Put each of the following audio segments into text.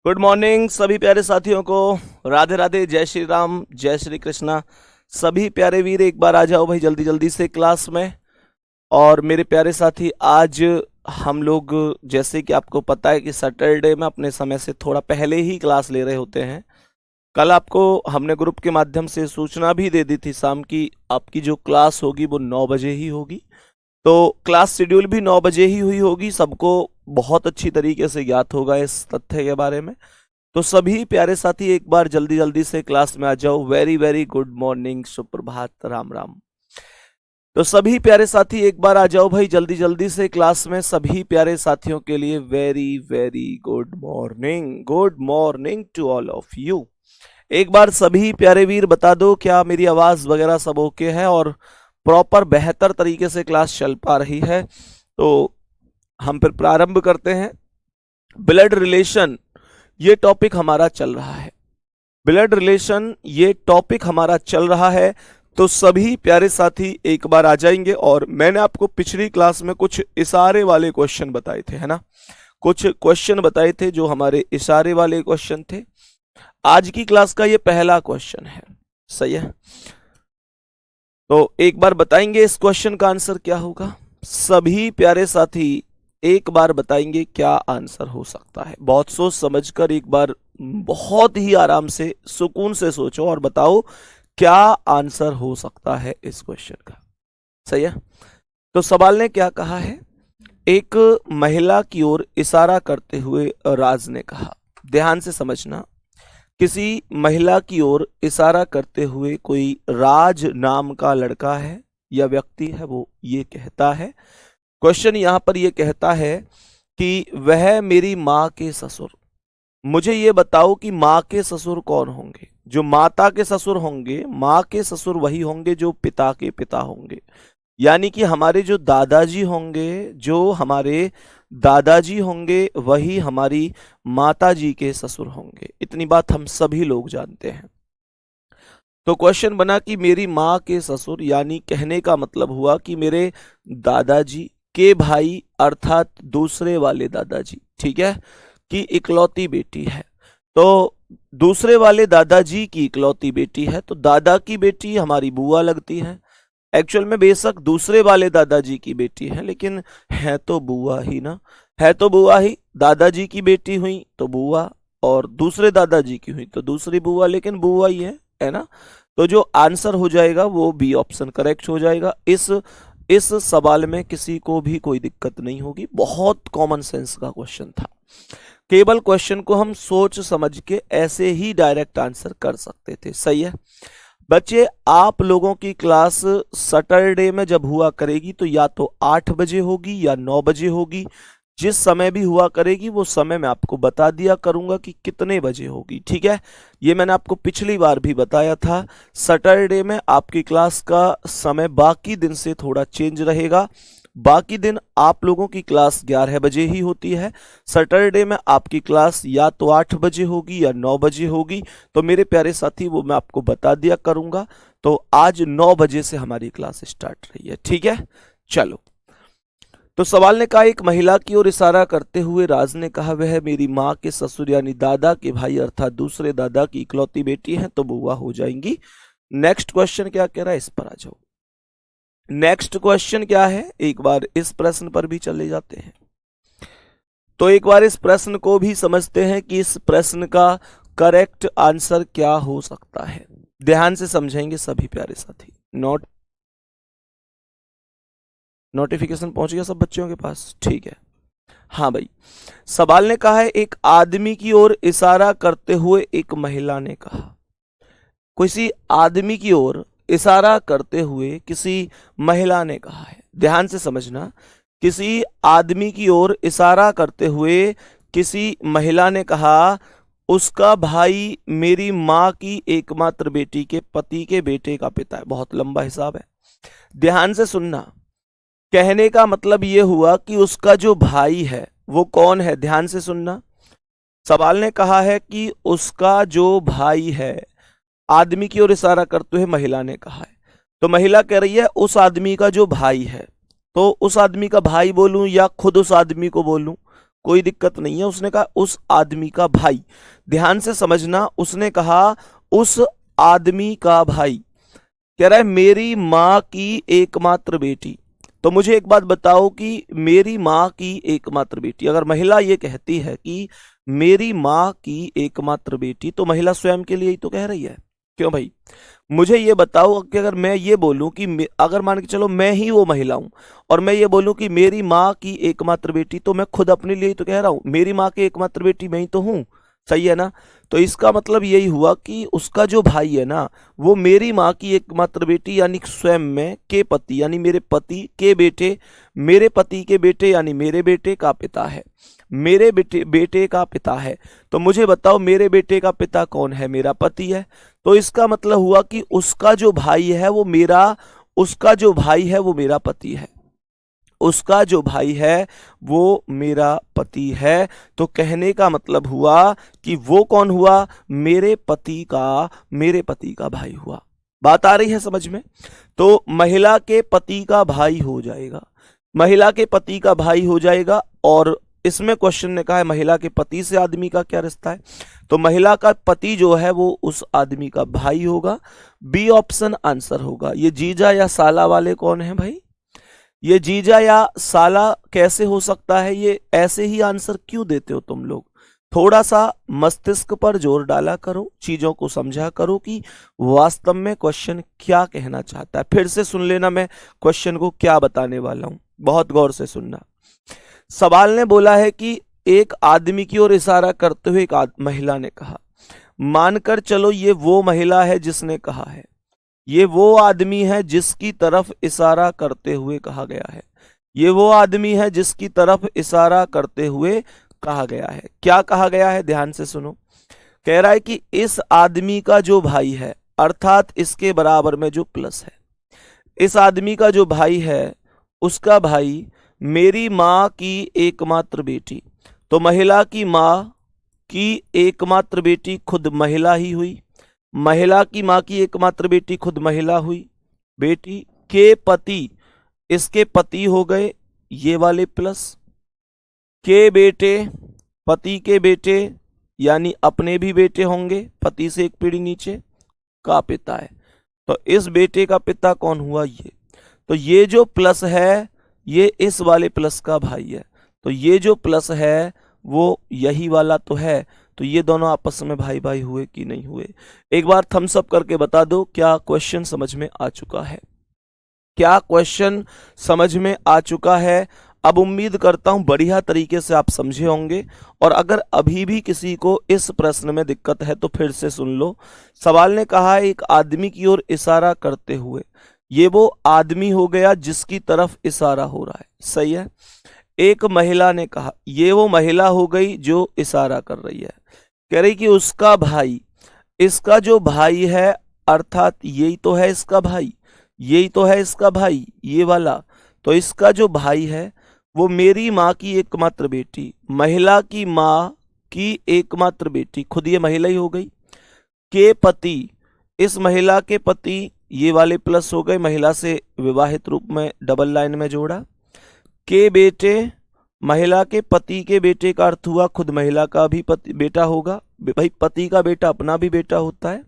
Good morning सभी प्यारे साथियों को। राधे राधे, जय श्री राम, जय श्री कृष्णा। सभी प्यारे वीर एक बार आ जाओ भाई जल्दी जल्दी से क्लास में। और मेरे प्यारे साथी, आज हम लोग, जैसे कि आपको पता है कि सैटरडे में अपने समय से थोड़ा पहले ही क्लास ले रहे होते हैं। कल आपको हमने ग्रुप के माध्यम से सूचना भी दे दी थी शाम की, आपकी जो क्लास होगी वो 9 बजे ही होगी। तो क्लास शेड्यूल भी 9 बजे ही हुई होगी, सबको बहुत अच्छी तरीके से ज्ञात होगा इस तथ्य के बारे में। तो सभी प्यारे साथी एक बार जल्दी जल्दी से क्लास में आ जाओ। वेरी वेरी गुड मॉर्निंग, सुप्रभात, राम राम। तो सभी प्यारे साथी एक बार आ जाओ भाई जल्दी जल्दी से क्लास में। सभी प्यारे साथियों के लिए very very good morning, good morning to all of you. एक बार सभी प्यारे वीर बता दो, क्या मेरी आवाज वगैरह सब ओके है और प्रॉपर बेहतर तरीके से क्लास चल पा रही है? तो हम फिर प्रारंभ करते हैं। ब्लड रिलेशन ये टॉपिक हमारा चल रहा है। ब्लड रिलेशन ये टॉपिक हमारा चल रहा है। तो सभी प्यारे साथी एक बार आ जाएंगे। और मैंने आपको पिछली क्लास में कुछ इशारे वाले क्वेश्चन बताए थे, है ना? कुछ क्वेश्चन बताए थे जो हमारे इशारे वाले क्वेश्चन थे। आज की क्लास का ये पहला क्वेश्चन है, सही है? तो एक बार बताएंगे इस क्वेश्चन का आंसर क्या होगा? सभी प्यारे साथी एक बार बताएंगे क्या आंसर हो सकता है। बहुत सोच समझकर एक बार बहुत ही आराम से सुकून से सोचो और बताओ क्या आंसर हो सकता है इस क्वेश्चन का। सही है? तो सवाल ने क्या कहा है? एक महिला की ओर इशारा करते हुए राज ने कहा। ध्यान से समझना, किसी महिला की ओर इशारा करते हुए कोई राज नाम का लड़का है या व्यक्ति है, वो ये कहता है। क्वेश्चन यहां पर ये कहता है कि वह मेरी माँ के ससुर। मुझे ये बताओ कि माँ के ससुर कौन होंगे? जो माता के ससुर होंगे, माँ के ससुर वही होंगे जो पिता के पिता होंगे। यानी कि हमारे जो दादाजी होंगे, जो हमारे दादाजी होंगे वही हमारी माताजी के ससुर होंगे। इतनी बात हम सभी लोग जानते हैं। तो क्वेश्चन बना कि मेरी माँ के ससुर, यानी कहने का मतलब हुआ कि मेरे दादाजी के भाई अर्थात दूसरे वाले दादाजी, ठीक है, की इकलौती बेटी है। तो दूसरे वाले दादाजी की इकलौती बेटी है, तो दादा की बेटी हमारी बुआ लगती है। एक्चुअल में बेशक दूसरे वाले दादाजी की बेटी है, लेकिन है तो बुआ ही ना, है तो बुआ ही। दादाजी की बेटी हुई तो बुआ, और दूसरे दादाजी की हुई तो दूसरी बुआ, लेकिन बुआ ही है ना? तो जो आंसर हो जाएगा वो बी ऑप्शन करेक्ट हो जाएगा। इस सवाल में किसी को भी कोई दिक्कत नहीं होगी, बहुत कॉमन सेंस का क्वेश्चन था। केवल क्वेश्चन को हम सोच समझ के ऐसे ही डायरेक्ट आंसर कर सकते थे। सही है बच्चे? आप लोगों की क्लास सैटरडे में जब हुआ करेगी तो या तो 8 बजे होगी या 9 बजे होगी। जिस समय भी हुआ करेगी वो समय मैं आपको बता दिया करूंगा कि कितने बजे होगी, ठीक है? ये मैंने आपको पिछली बार भी बताया था। सैटरडे में आपकी क्लास का समय बाकी दिन से थोड़ा चेंज रहेगा। बाकी दिन आप लोगों की क्लास 11 बजे ही होती है। सैटरडे में आपकी क्लास या तो 8 बजे होगी या 9 बजे होगी। तो मेरे प्यारे साथी वो मैं आपको बता दिया करूंगा। तो आज 9 बजे से हमारी क्लास स्टार्ट रही है, ठीक है? चलो, तो सवाल ने कहा एक महिला की ओर इशारा करते हुए राज ने कहा वह मेरी माँ के ससुर यानी दादा के भाई अर्थात दूसरे दादा की इकलौती बेटी है, तो बुआ हो जाएंगी। नेक्स्ट क्वेश्चन क्या कह रहा है, इस पर आ जाओ। नेक्स्ट क्वेश्चन क्या है, एक बार इस प्रश्न पर भी चले जाते हैं। तो एक बार इस प्रश्न को भी समझते हैं कि इस प्रश्न का करेक्ट आंसर क्या हो सकता है। ध्यान से समझेंगे सभी प्यारे साथी। नोटिफिकेशन पहुंच गया सब बच्चों के पास? ठीक है। हाँ भाई, सवाल ने कहा है एक आदमी की ओर इशारा करते हुए एक महिला ने कहा। किसी आदमी की ओर इशारा करते हुए किसी महिला ने कहा है। ध्यान से समझना, किसी आदमी की ओर इशारा करते हुए किसी महिला ने कहा उसका भाई मेरी माँ की एकमात्र बेटी के पति के बेटे का पिता है। बहुत लंबा हिसाब है, ध्यान से सुनना। कहने का मतलब यह हुआ कि उसका जो भाई है वो कौन है? ध्यान से सुनना। सवाल ने कहा है कि उसका जो भाई है, आदमी की ओर इशारा करते हुए महिला ने कहा है। तो महिला कह रही है उस आदमी का जो भाई है। तो उस आदमी का भाई बोलूं या खुद उस आदमी को बोलूं? कोई दिक्कत नहीं है। उसने कहा उस आदमी का भाई, ध्यान से समझना, उसने कहा उस आदमी का भाई। कह रहा है मेरी माँ की एकमात्र बेटी। तो मुझे एक बात बताओ कि मेरी माँ की एकमात्र बेटी, अगर महिला ये कहती है कि मेरी माँ की एकमात्र बेटी, तो महिला स्वयं के लिए ही तो कह रही है, क्यों भाई? मुझे ये बताओ कि अगर मैं ये बोलूं कि अगर मान के चलो मैं ही वो महिला हूं और मैं ये बोलूं कि मेरी माँ की एकमात्र बेटी, तो मैं खुद अपने लिए ही तो कह रहा हूं, मेरी माँ की एकमात्र बेटी मैं ही तो हूं, सही है ना? तो इसका मतलब यही हुआ कि उसका जो भाई है ना, वो मेरी माँ की एकमात्र बेटी यानी स्वयं में के पति यानी मेरे पति के बेटे, मेरे पति के बेटे यानी मेरे बेटे का पिता है, मेरे बेटे का पिता है। तो मुझे बताओ मेरे बेटे का पिता कौन है? मेरा पति है। तो इसका मतलब हुआ कि उसका जो भाई है वो मेरा पति है, उसका जो भाई है वो मेरा पति है। तो कहने का मतलब हुआ कि वो कौन हुआ? मेरे पति का भाई हुआ। बात आ रही है समझ में? तो महिला के पति का भाई हो जाएगा, महिला के पति का भाई हो जाएगा। और इसमें क्वेश्चन ने कहा है महिला के पति से आदमी का क्या रिश्ता है, तो महिला का पति जो है वो उस आदमी का भाई होगा। बी ऑप्शन आंसर होगा। ये जीजा या साला वाले कौन है भाई? ये जीजा या साला कैसे हो सकता है? ये ऐसे ही आंसर क्यों देते हो तुम लोग? थोड़ा सा मस्तिष्क पर जोर डाला करो, चीजों को समझा करो कि वास्तव में क्वेश्चन क्या कहना चाहता है। फिर से सुन लेना मैं क्वेश्चन को क्या बताने वाला हूं, बहुत गौर से सुनना। सवाल ने बोला है कि एक आदमी की ओर इशारा करते हुए एक महिला ने कहा, मानकर चलो ये वो महिला है जिसने कहा है, ये वो आदमी है जिसकी तरफ इशारा करते हुए कहा गया है, ये वो आदमी है जिसकी तरफ इशारा करते हुए कहा गया है। क्या कहा गया है? ध्यान से सुनो। कह रहा है कि इस आदमी का जो भाई है, अर्थात इसके बराबर में जो प्लस है, इस आदमी का जो भाई है उसका भाई मेरी माँ की एकमात्र बेटी। तो महिला की माँ की एकमात्र बेटी खुद महिला ही हुई, महिला की माँ की एकमात्र बेटी खुद महिला हुई। बेटी के पति, इसके पति हो गए ये वाले प्लस, के बेटे, पति के बेटे यानी अपने भी बेटे होंगे, पति से एक पीढ़ी नीचे, का पिता है। तो इस बेटे का पिता कौन हुआ? ये। तो ये जो प्लस है ये इस वाले प्लस का भाई है। तो ये जो प्लस है वो यही वाला तो है। तो ये दोनों आपस में भाई भाई हुए कि नहीं हुए? एक बार थम्स अप करके बता दो, क्या क्वेश्चन समझ में आ चुका है? क्या क्वेश्चन समझ में आ चुका है? अब उम्मीद करता हूं बढ़िया तरीके से आप समझे होंगे। और अगर अभी भी किसी को इस प्रश्न में दिक्कत है तो फिर से सुन लो। सवाल ने कहा है एक आदमी की ओर इशारा करते हुए, ये वो आदमी हो गया जिसकी तरफ इशारा हो रहा है, सही है। एक महिला ने कहा, ये वो महिला हो गई जो इशारा कर रही है। कह रही कि उसका भाई, इसका जो भाई है अर्थात यही तो है इसका भाई, यही तो है इसका भाई ये वाला। तो इसका जो भाई है वो मेरी माँ की एकमात्र बेटी, महिला की माँ की एकमात्र बेटी, खुद ये महिला ही हो गई। के पति, इस महिला के पति ये वाले प्लस हो गए, महिला से विवाहित रूप में डबल लाइन में जोड़ा। के बेटे, महिला के पति के बेटे का अर्थ हुआ खुद महिला का भी बेटा होगा, भाई पति का बेटा अपना भी बेटा होता है।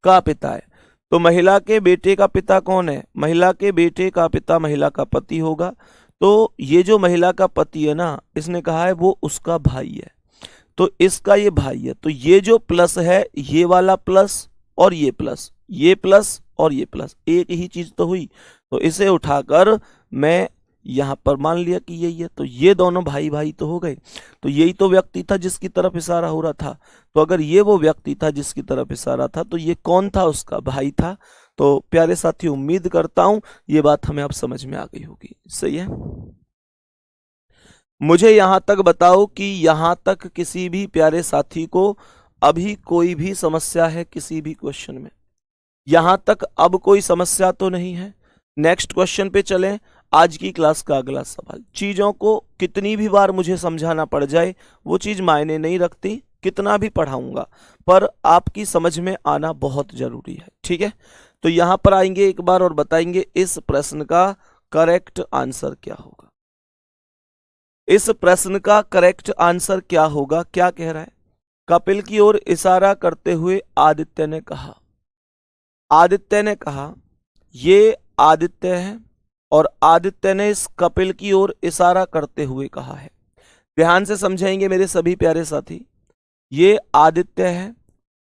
का पिता है, तो महिला के बेटे का पिता कौन है? महिला के बेटे का पिता महिला का पति होगा। तो ये जो महिला का पति है ना, इसने कहा है वो उसका भाई है, तो इसका ये भाई है। तो ये जो प्लस है ये वाला प्लस और ये प्लस, ये प्लस और ये प्लस एक ही चीज तो हुई। तो इसे उठाकर मैं यहां पर मान लिया कि यही है। तो ये दोनों भाई भाई तो हो गए। तो यही तो व्यक्ति था जिसकी तरफ इशारा हो रहा था। तो अगर ये वो व्यक्ति था जिसकी तरफ इशारा था तो ये कौन था? उसका भाई था। तो प्यारे साथी उम्मीद करता हूं ये बात हमें अब समझ में आ गई होगी, सही है। मुझे यहां तक बताओ कि यहां तक किसी भी प्यारे साथी को अभी कोई भी समस्या है किसी भी क्वेश्चन में? यहां तक अब कोई समस्या तो नहीं है? नेक्स्ट क्वेश्चन पे चलें। आज की क्लास का अगला सवाल, चीजों को कितनी भी बार मुझे समझाना पड़ जाए वो चीज मायने नहीं रखती, कितना भी पढ़ाऊंगा पर आपकी समझ में आना बहुत जरूरी है, ठीक है। तो यहां पर आएंगे एक बार और बताएंगे इस प्रश्न का करेक्ट आंसर क्या होगा। इस प्रश्न का करेक्ट आंसर क्या होगा? क्या कह रहा है? कपिल की ओर इशारा करते हुए आदित्य ने कहा। आदित्य ने कहा, ये आदित्य है और आदित्य ने इस कपिल की ओर इशारा करते हुए कहा है। ध्यान से समझेंगे मेरे सभी प्यारे साथी। ये आदित्य है,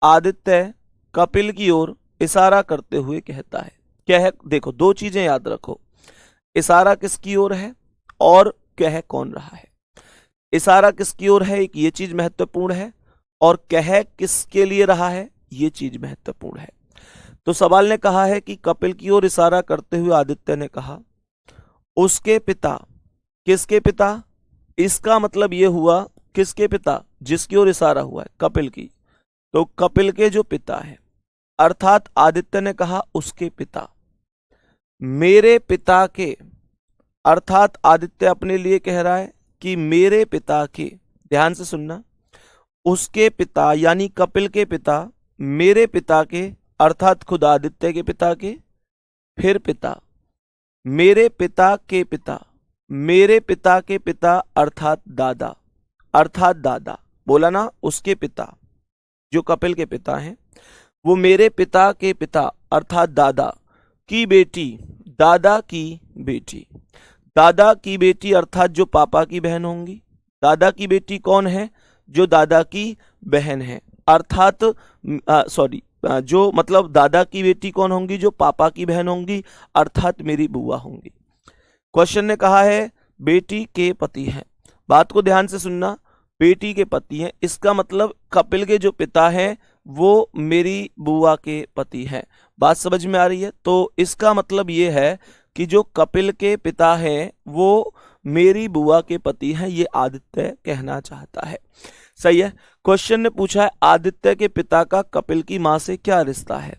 आदित्य कपिल की ओर इशारा करते हुए कहता है। कह, देखो दो चीजें याद रखो, इशारा किसकी ओर है और कह कौन रहा है। इशारा किसकी ओर है, एक ये चीज महत्वपूर्ण है, और कह किसके लिए रहा है, ये चीज महत्वपूर्ण है। तो सवाल ने कहा है कि कपिल की ओर इशारा करते हुए आदित्य ने कहा, उसके पिता। किसके पिता? इसका मतलब यह हुआ किसके पिता? जिसकी ओर इशारा हुआ है, कपिल की। तो कपिल के जो पिता है, अर्थात आदित्य ने कहा उसके पिता। मेरे पिता के, अर्थात आदित्य अपने लिए कह रहा है कि मेरे पिता के, ध्यान से सुनना, उसके पिता यानी कपिल के पिता, मेरे पिता के अर्थात खुद आदित्य के पिता के, फिर पिता, मेरे पिता के पिता, मेरे पिता के पिता अर्थात दादा, अर्थात दादा बोला ना, उसके पिता जो कपिल के पिता हैं वो मेरे पिता के पिता अर्थात दादा की बेटी, दादा की बेटी, दादा की बेटी अर्थात जो पापा की बहन होंगी। दादा की बेटी कौन है? जो दादा की बहन है, अर्थात सॉरी, जो मतलब दादा की बेटी कौन होंगी? जो पापा की बहन होंगी, अर्थात मेरी बुआ होंगी। क्वेश्चन ने कहा है बेटी के पति हैं। बात को ध्यान से सुनना, बेटी के पति हैं, इसका मतलब कपिल के जो पिता हैं वो मेरी बुआ के पति हैं। बात समझ में आ रही है? तो इसका मतलब ये है कि जो कपिल के पिता हैं वो मेरी बुआ के पति हैं, ये आदित्य कहना चाहता है। सही है। क्वेश्चन ने पूछा है आदित्य के पिता का कपिल की मां से क्या रिश्ता है।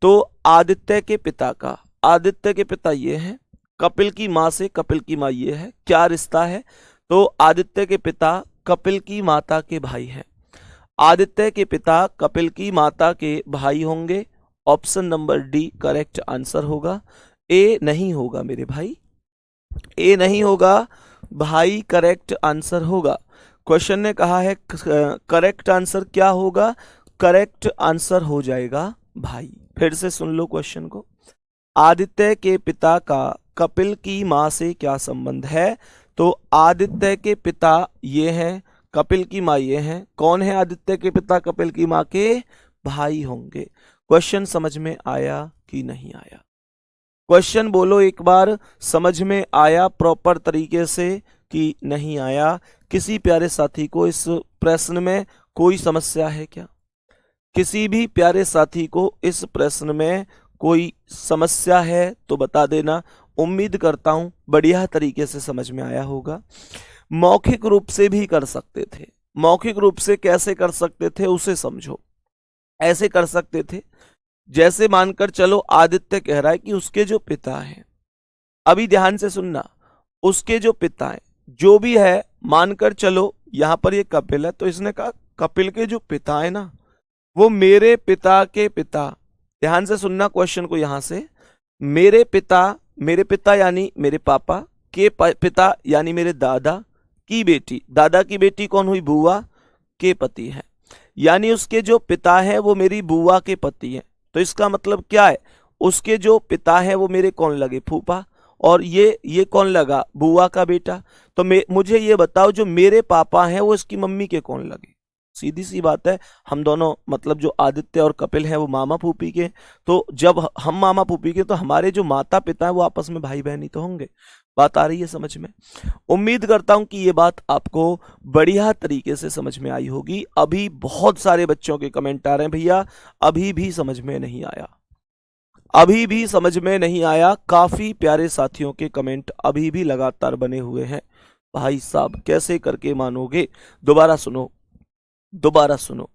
तो आदित्य के पिता का, आदित्य के पिता ये हैं, कपिल की मां से कपिल की मां ये है, क्या रिश्ता है? तो आदित्य के पिता कपिल की माता के भाई हैं। आदित्य के पिता कपिल की माता के भाई होंगे। Option number D correct answer होगा। ए नहीं होगा मेरे भाई, ए नहीं होगा भाई, करेक्ट आंसर होगा। क्वेश्चन ने कहा है करेक्ट आंसर क्या होगा? करेक्ट आंसर हो जाएगा भाई। फिर से सुन लो क्वेश्चन को। आदित्य के पिता का कपिल की मां से क्या संबंध है? तो आदित्य के पिता ये हैं, कपिल की मां ये हैं। कौन है आदित्य के पिता कपिल की मां के? भाई होंगे। क्वेश्चन समझ में आया कि नहीं आया? क्वेश्चन बोलो एक बार, समझ में आया प्रॉपर तरीके से कि नहीं आया? किसी प्यारे साथी को इस प्रश्न में कोई समस्या है क्या? किसी भी प्यारे साथी को इस प्रश्न में कोई समस्या है तो बता देना। उम्मीद करता हूं बढ़िया तरीके से समझ में आया होगा। मौखिक रूप से भी कर सकते थे। मौखिक रूप से कैसे कर सकते थे उसे समझो। ऐसे कर सकते थे जैसे मानकर चलो आदित्य कह रहा है कि उसके जो पिता हैं, अभी ध्यान से सुनना, उसके जो पिता हैं जो भी है, मानकर चलो यहां पर ये कपिल है, तो इसने कहा कपिल के जो पिता है ना वो मेरे पिता के पिता, ध्यान से सुनना क्वेश्चन को, यहां से मेरे पिता यानी मेरे पापा के पिता यानी मेरे दादा की बेटी, दादा की बेटी कौन हुई? बुआ के पति हैं, यानी उसके जो पिता हैं वो मेरी बुआ के पति हैं। तो इसका मतलब क्या है? उसके जो पिता हैं वो मेरे कौन लगे? फूफा। और ये कौन लगा? बुआ का बेटा। तो मुझे ये बताओ जो मेरे पापा हैं वो इसकी मम्मी के कौन लगे? सीधी सी बात है, हम दोनों मतलब जो आदित्य और कपिल हैं वो मामा फूफी के, तो जब हम मामा फूफी के तो हमारे जो माता पिता हैं वो आपस में भाई बहन ही तो होंगे। बात आ रही है समझ में? उम्मीद करता हूं कि ये बात आपको बढ़िया तरीके से समझ में आई होगी। अभी बहुत सारे बच्चों के कमेंट आ रहे हैं भैया अभी भी समझ में नहीं आया, अभी भी समझ में नहीं आया। काफी प्यारे साथियों के कमेंट अभी भी लगातार बने हुए हैं। भाई साहब कैसे करके मानोगे? दोबारा सुनो, दोबारा सुनो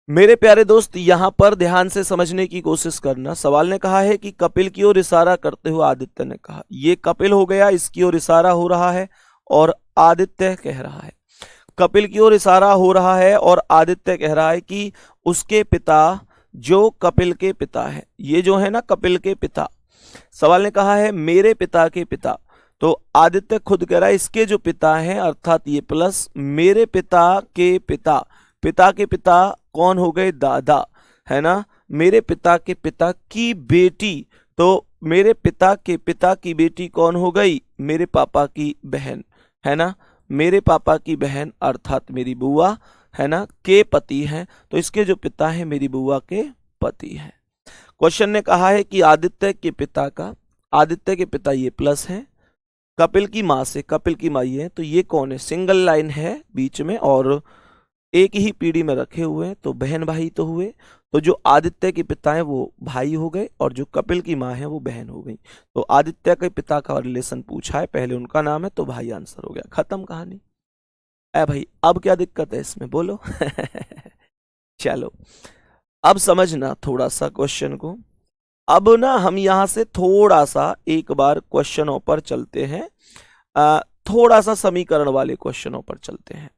मेरे प्यारे दोस्त, यहां पर ध्यान से समझने की कोशिश करना। सवाल ने कहा है कि कपिल की ओर इशारा करते हुए आदित्य ने कहा, ये कपिल हो गया, इसकी ओर इशारा हो रहा है और आदित्य कह रहा है, कपिल की ओर इशारा हो रहा है और आदित्य कह रहा है कि उसके पिता जो कपिल के पिता है, ये जो है ना कपिल के पिता। सवाल ने कहा है मेरे पिता के पिता, तो आदित्य खुद कह रहा है इसके जो पिता हैं अर्थात ये प्लस मेरे पिता के पिता, पिता के पिता कौन हो गए, दादा, है ना। मेरे पिता के पिता की बेटी, तो मेरे पिता के पिता की बेटी कौन हो गई, मेरे पापा की बहन, है ना। मेरे पापा की बहन अर्थात मेरी बुआ, है ना, के पति हैं, तो इसके जो पिता हैं मेरी बुआ के पति हैं। क्वेश्चन ने कहा है कि आदित्य के पिता का, आदित्य के पिता ये प्लस हैं, कपिल की माँ से, कपिल की माँ ये है, तो ये कौन है, सिंगल लाइन है बीच में और एक ही पीढ़ी में रखे हुए हैं, तो बहन भाई तो हुए। तो जो आदित्य के पिता है वो भाई हो गए और जो कपिल की माँ है वो बहन हो गई। तो आदित्य के पिता का रिलेशन पूछा है, पहले उनका नाम है तो भाई आंसर हो गया, खत्म कहानी। अरे भाई अब क्या दिक्कत है इसमें बोलो। चलो अब समझना थोड़ा सा क्वेश्चन को। अब ना हम यहां से थोड़ा सा एक बार क्वेश्चनों पर चलते हैं, थोड़ा सा समीकरण वाले क्वेश्चनों पर चलते हैं,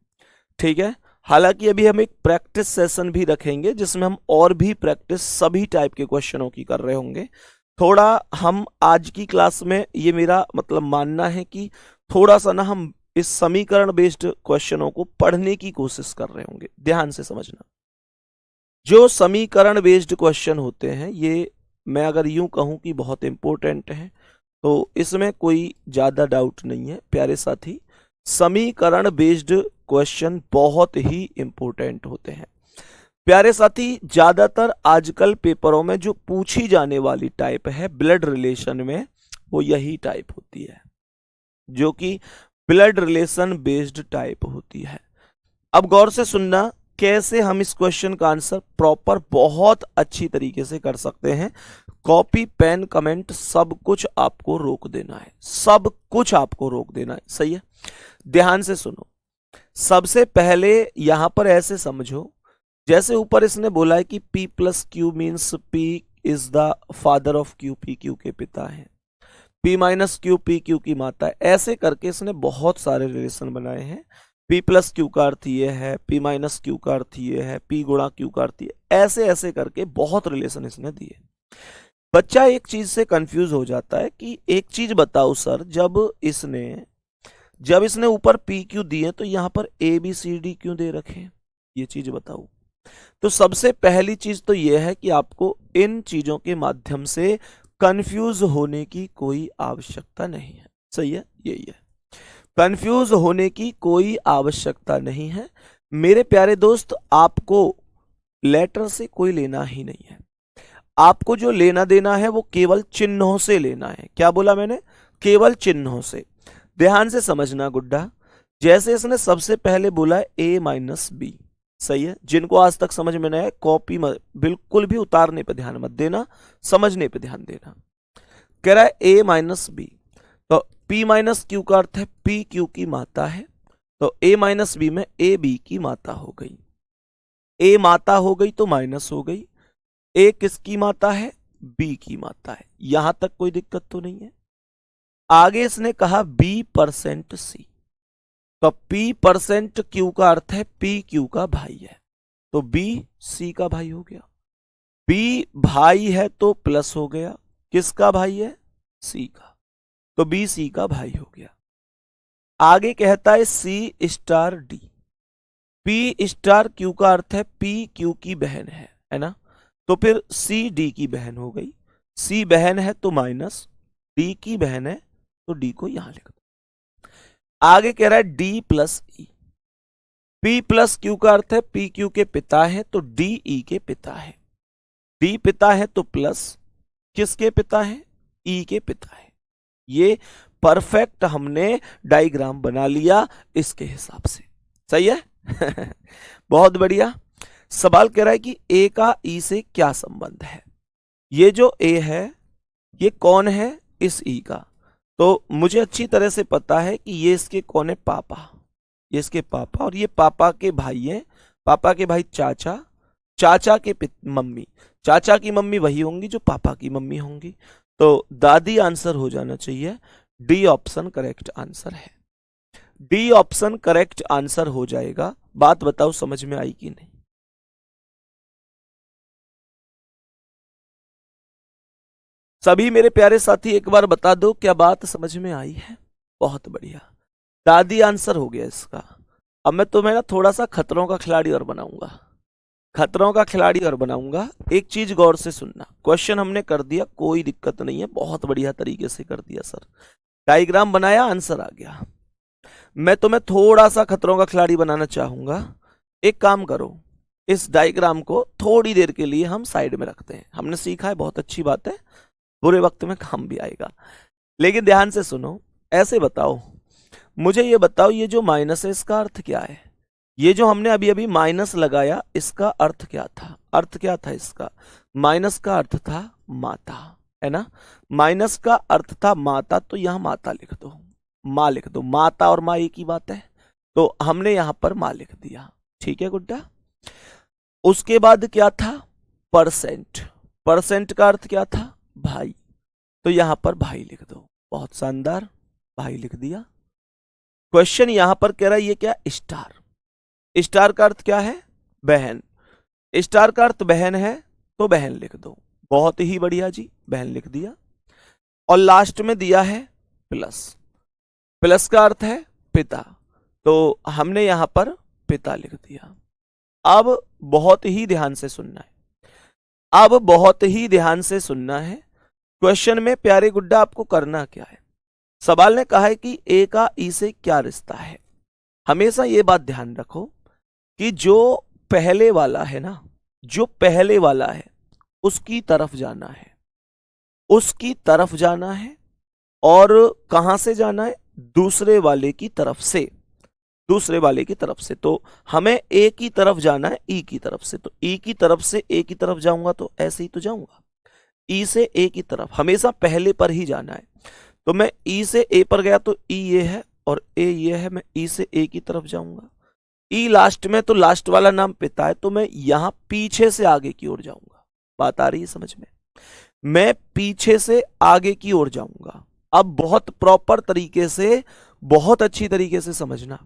ठीक है। हालांकि अभी हम एक प्रैक्टिस सेशन भी रखेंगे जिसमें हम और भी प्रैक्टिस सभी टाइप के क्वेश्चनों की कर रहे होंगे। थोड़ा हम आज की क्लास में, ये मेरा मतलब मानना है कि थोड़ा सा ना हम इस समीकरण बेस्ड क्वेश्चनों को पढ़ने की कोशिश कर रहे होंगे। ध्यान से समझना, जो समीकरण बेस्ड क्वेश्चन होते हैं ये मैं अगर यूं कहूं कि बहुत इंपॉर्टेंट है, तो इसमें कोई ज्यादा डाउट नहीं है प्यारे साथी। समीकरण बेस्ड क्वेश्चन बहुत ही इंपॉर्टेंट होते हैं प्यारे साथी। ज्यादातर आजकल पेपरों में जो पूछी जाने वाली टाइप है ब्लड रिलेशन में, वो यही टाइप होती है, जो कि ब्लड रिलेशन बेस्ड टाइप होती है। अब गौर से सुनना कैसे हम इस क्वेश्चन का आंसर प्रॉपर बहुत अच्छी तरीके से कर सकते हैं। कॉपी पेन कमेंट सब कुछ आपको रोक देना है, सब कुछ आपको रोक देना है, सही है। ध्यान से सुनो, सबसे पहले यहां पर ऐसे समझो, जैसे ऊपर इसने बोला है कि P plus Q means P is the father of Q, P Q के पिता है, P minus Q P Q की माता है। ऐसे करके इसने बहुत सारे रिलेशन बनाए हैं। P प्लस क्यू का अर्थ ये है, P माइनस क्यू का अर्थ ये है, P गुणा क्यू का अर्थ ये, ऐसे ऐसे करके बहुत रिलेशन इसने दिए। बच्चा एक चीज से कंफ्यूज हो जाता है कि एक चीज बताओ सर, जब इसने ऊपर पी क्यू दिए तो यहां पर ए बी सी डी क्यों दे रखे, ये चीज बताओ। तो सबसे पहली चीज तो यह है कि आपको इन चीजों के माध्यम से कंफ्यूज होने की कोई आवश्यकता नहीं है, सही है, यही है, कंफ्यूज होने की कोई आवश्यकता नहीं है मेरे प्यारे दोस्त। आपको लेटर से कोई लेना ही नहीं है, आपको जो लेना देना है वो केवल चिन्हों से लेना है। क्या बोला मैंने, केवल चिन्हों से। ध्यान से समझना गुड्डा, जैसे इसने सबसे पहले बोला ए माइनस बी, सही है, जिनको आज तक समझ में नहीं है कॉपी बिल्कुल भी उतारने पे ध्यान मत देना, समझने पे ध्यान देना। कह रहा है ए माइनस बी, तो पी माइनस क्यू का अर्थ है पी क्यू की माता है, तो ए माइनस बी में ए बी की माता हो गई, ए माता हो गई तो माइनस हो गई, ए किसकी माता है, बी की माता है, यहां तक कोई दिक्कत तो नहीं है। आगे इसने कहा बी परसेंट सी, तो पी परसेंट क्यू का अर्थ है पी क्यू का भाई है, तो बी सी का भाई हो गया। बी भाई है तो प्लस हो गया, किसका भाई है, सी का, तो बी सी का भाई हो गया। आगे कहता है C star D, P star Q का अर्थ है पी क्यू की बहन है ना, तो फिर सी डी की बहन हो गई, सी बहन है तो माइनस, डी की बहन है तो डी को यहां लिख दो। आगे कह रहा है डी प्लस ई, पी प्लस क्यू का अर्थ है पी क्यू के पिता है तो डी ई के पिता है, डी पिता है तो प्लस किसके पिता है, ई के पिता है। ये परफेक्ट हमने डायग्राम बना लिया इसके हिसाब से, सही है। बहुत बढ़िया। सवाल कह रहा है कि ए का ई से क्या संबंध है, ये जो ए है ये कौन है, इस ई का, तो मुझे अच्छी तरह से पता है कि ये इसके कौन है, पापा, ये इसके पापा, और ये पापा के भाई हैं, पापा के भाई चाचा, चाचा के मम्मी, चाचा की मम्मी वही होंगी जो पापा की मम्मी होंगी, तो दादी आंसर हो जाना चाहिए। डी ऑप्शन करेक्ट आंसर है, डी ऑप्शन करेक्ट आंसर हो जाएगा। बात बताओ समझ में आई कि नहीं। सभी मेरे प्यारे साथी एक बार बता दो क्या बात समझ में आई है। बहुत बढ़िया, दादी आंसर हो गया इसका। अब मैं तुम्हें ना थोड़ा सा खतरों का खिलाड़ी और बनाऊंगा, खतरों का खिलाड़ी और बनाऊंगा। एक चीज गौर से सुनना, क्वेश्चन हमने कर दिया, कोई दिक्कत नहीं है, बहुत बढ़िया तरीके से कर दिया सर, डायग्राम बनाया, आंसर आ गया। मैं तुम्हें थोड़ा सा खतरों का खिलाड़ी बनाना चाहूंगा। एक काम करो, इस डायग्राम को थोड़ी देर के लिए हम साइड में रखते हैं, हमने सीखा है, बहुत अच्छी बात है, बुरे वक्त में काम भी आएगा। लेकिन ध्यान से सुनो, ऐसे बताओ, मुझे ये बताओ, ये जो माइनस है इसका अर्थ क्या है? ये जो हमने अभी अभी माइनस लगाया, इसका अर्थ क्या था? अर्थ क्या था इसका? माइनस का अर्थ था माता, है ना? माइनस का अर्थ था माता, तो यहां माता लिख दो, माँ लिख दो, माता और माँ एक ही बात है, तो हमने यहां पर माँ लिख दिया। ठीक है गुड्डा। उसके बाद क्या था? परसेंट, परसेंट का अर्थ क्या था? भाई, तो यहां पर भाई लिख दो, बहुत शानदार, भाई लिख दिया। क्वेश्चन यहां पर कह रहा है ये क्या? स्टार, स्टार का अर्थ क्या है? बहन, स्टार का अर्थ बहन है, तो बहन लिख दो, बहुत ही बढ़िया जी, बहन लिख दिया। और लास्ट में दिया है प्लस, प्लस का अर्थ है पिता, तो हमने यहां पर पिता लिख दिया। अब बहुत ही ध्यान से सुनना है, अब बहुत ही ध्यान से सुनना है। क्वेश्चन में प्यारे गुड्डा आपको करना क्या है? सवाल ने कहा है कि ए का ई से क्या रिश्ता है। हमेशा ये बात ध्यान रखो कि जो पहले वाला है ना, जो पहले वाला है उसकी तरफ जाना है, उसकी तरफ जाना है। और कहां से जाना है? दूसरे वाले की तरफ से, दूसरे वाले की तरफ से। तो हमें ए की तरफ जाना है, ई की तरफ से, तो ई की तरफ से ए की तरफ जाऊंगा तो ऐसे ही तो जाऊंगा, ई से ए की तरफ हमेशा पहले पर ही जाना है। तो मैं ई से ए पर गया तो ई ये है और ए ये है, मैं ई से ए की तरफ जाऊंगा। ई लास्ट में, तो लास्ट वाला नाम पिता है, तो मैं यहां पीछे से आगे की ओर जाऊंगा। बात आ रही है समझ में? मैं पीछे से आगे की ओर जाऊंगा। अब बहुत प्रॉपर तरीके से, बहुत अच्छी तरीके से समझना,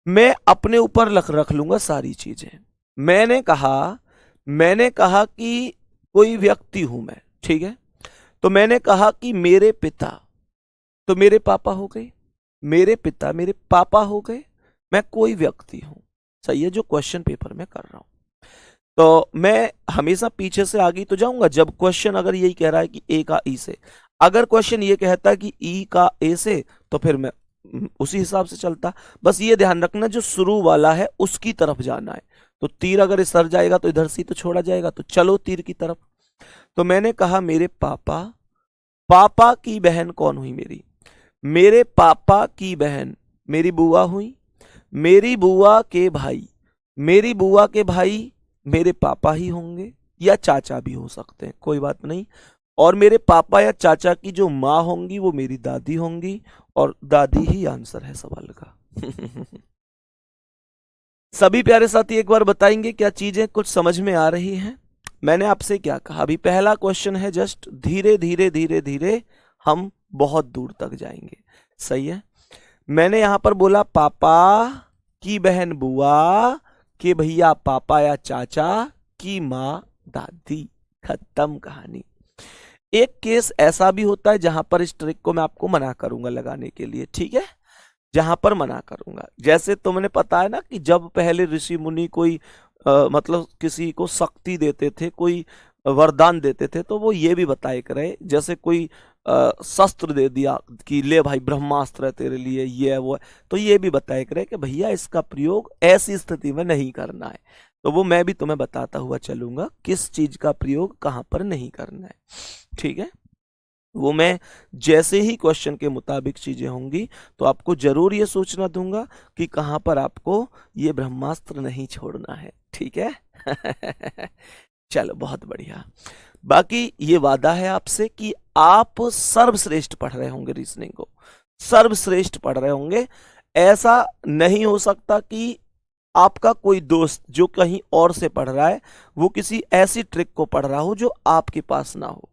मैं अपने ऊपर रख लूंगा सारी चीजें। मैंने कहा कि कोई व्यक्ति हूं मैं, ठीक है? तो मैंने कहा कि मेरे पिता, तो मेरे पापा हो गए, मेरे पिता मेरे पापा हो गए, मैं कोई व्यक्ति हूं। सही है, जो क्वेश्चन पेपर में कर रहा हूं। तो मैं हमेशा पीछे से आगे तो जाऊंगा। जब क्वेश्चन अगर यही कह रहा है कि ए का ई से, अगर क्वेश्चन ये कहता है कि ई का ए से, तो फिर मैं उसी हिसाब से चलता। बस ये ध्यान रखना, जो शुरू वाला है उसकी तरफ जाना है। तो तीर अगर इधर जाएगा तो इधर से तो छोड़ा जाएगा, तो चलो तीर की तरफ। तो मैंने कहा मेरे पापा, पापा की बहन कौन हुई? मेरी, मेरे पापा की बहन मेरी बुआ हुई, मेरी बुआ के भाई, मेरी बुआ के भाई मेरे पापा ही होंगे या चाचा भी हो सकते हैं, कोई बात नहीं। और मेरे पापा या चाचा की जो माँ होंगी वो मेरी दादी होंगी, और दादी ही आंसर है सवाल का। सभी प्यारे साथी एक बार बताएंगे क्या चीजें कुछ समझ में आ रही हैं? मैंने आपसे क्या कहा? अभी पहला क्वेश्चन है, जस्ट धीरे धीरे धीरे धीरे हम बहुत दूर तक जाएंगे। सही है? मैंने यहां पर बोला पापा की बहन बुआ, के भैया पापा या चाचा, की माँ दादी, खत्म कहानी। एक केस ऐसा भी होता है जहां पर इस ट्रिक को मैं आपको मना करूंगा लगाने के लिए, ठीक है? जहां पर मना करूंगा, जैसे तुमने पता है ना कि जब पहले ऋषि मुनि कोई मतलब किसी को शक्ति देते थे, कोई वरदान देते थे, तो वो ये भी बताए करे, जैसे कोई शस्त्र दे दिया कि ले भाई ब्रह्मास्त्र है तेरे लिए, ये है वो है, तो ये भी बताए करे कि भैया इसका प्रयोग ऐसी स्थिति में नहीं करना है। तो वो मैं भी तुम्हें बताता हुआ चलूंगा किस चीज का प्रयोग कहां पर नहीं करना है, ठीक है? वो मैं जैसे ही क्वेश्चन के मुताबिक चीजें होंगी तो आपको जरूर ये सोचना दूंगा कि कहां पर आपको ये ब्रह्मास्त्र नहीं छोड़ना है, ठीक है? चलो बहुत बढ़िया। बाकी ये वादा है आपसे कि आप सर्वश्रेष्ठ पढ़ रहे होंगे, रीजनिंग को सर्वश्रेष्ठ पढ़ रहे होंगे। ऐसा नहीं हो सकता कि आपका कोई दोस्त जो कहीं और से पढ़ रहा है वो किसी ऐसी ट्रिक को पढ़ रहा हो जो आपके पास ना हो।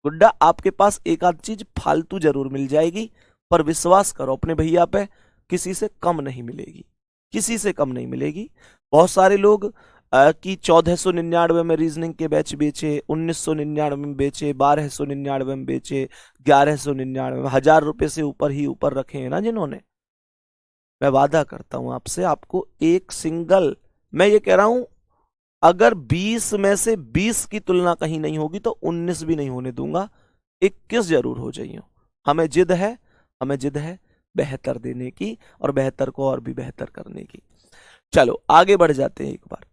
गुड्डा, आपके पास एक आध चीज फालतू जरूर मिल जाएगी, पर विश्वास करो अपने भैया पे, किसी से कम नहीं मिलेगी, किसी से कम नहीं मिलेगी। बहुत सारे लोग कि 1499 में रीजनिंग के बैच बेचे, 1999 में बेचे, 1299 में बेचे, 1199 में, 1000 रुपये से ऊपर ही ऊपर रखे हैं ना जिन्होंने। मैं वादा करता हूं आपसे, आपको एक सिंगल, मैं ये कह रहा हूं अगर 20 में से 20 की तुलना कहीं नहीं होगी तो 19 भी नहीं होने दूंगा, 21 जरूर हो जाइए। हमें जिद है, हमें जिद है बेहतर देने की और बेहतर को और भी बेहतर करने की। चलो आगे बढ़ जाते हैं, एक बार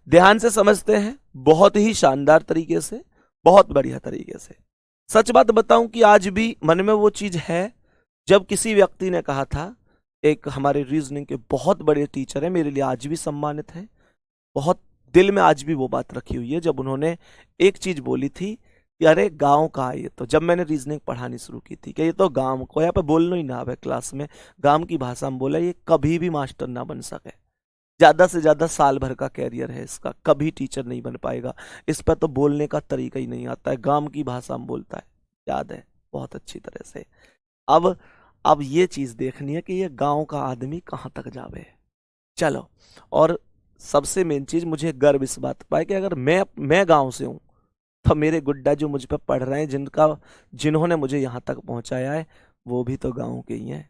ध्यान से समझते हैं, बहुत ही शानदार तरीके से, बहुत बढ़िया तरीके से। सच बात बताऊं कि आज भी मन में वो चीज है, जब किसी व्यक्ति ने कहा था, एक हमारे रीजनिंग के बहुत बड़े टीचर है, मेरे लिए आज भी सम्मानित है, बहुत दिल में आज भी वो बात रखी हुई है, जब उन्होंने एक चीज बोली थी कि अरे गांव का है ये तो, जब मैंने रीजनिंग पढ़ानी शुरू की थी, कि ये तो गांव को, यहाँ पे बोलना ही ना आवे क्लास में, गांव की भाषा में बोला, ये कभी भी मास्टर ना बन सके, ज्यादा से ज्यादा साल भर का कैरियर है इसका, कभी टीचर नहीं बन पाएगा, इस पर तो बोलने का तरीका ही नहीं आता है, गांव की भाषा में बोलता है, याद है बहुत अच्छी तरह से। अब ये चीज देखनी है कि ये गांव का आदमी कहाँ तक जावे। चलो, और सबसे मेन चीज, मुझे गर्व इस बात पर है कि अगर मैं गांव से हूं तो मेरे गुड्डा जो मुझ पर पढ़ रहे हैं, जिन्होंने मुझे यहां तक पहुंचाया है, वो भी तो गांव के ही हैं।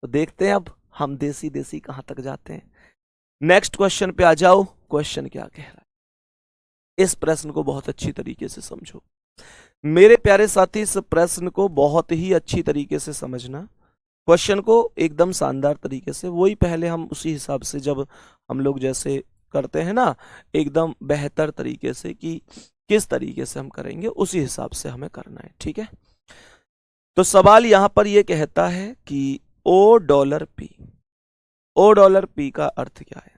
तो देखते हैं अब हम देसी देसी कहां तक जाते हैं। नेक्स्ट क्वेश्चन पे आ जाओ। क्वेश्चन क्या कह रहा है, इस प्रश्न को बहुत अच्छी तरीके से समझो मेरे प्यारे साथी, इस प्रश्न को बहुत ही अच्छी तरीके से समझना, क्वेश्चन को एकदम शानदार तरीके से, वही पहले हम उसी हिसाब से, जब हम लोग जैसे करते हैं ना एकदम बेहतर तरीके से, कि किस तरीके से हम करेंगे उसी हिसाब से हमें करना है, ठीक है। तो सवाल यहां पर यह कहता है कि $O $P का अर्थ क्या है।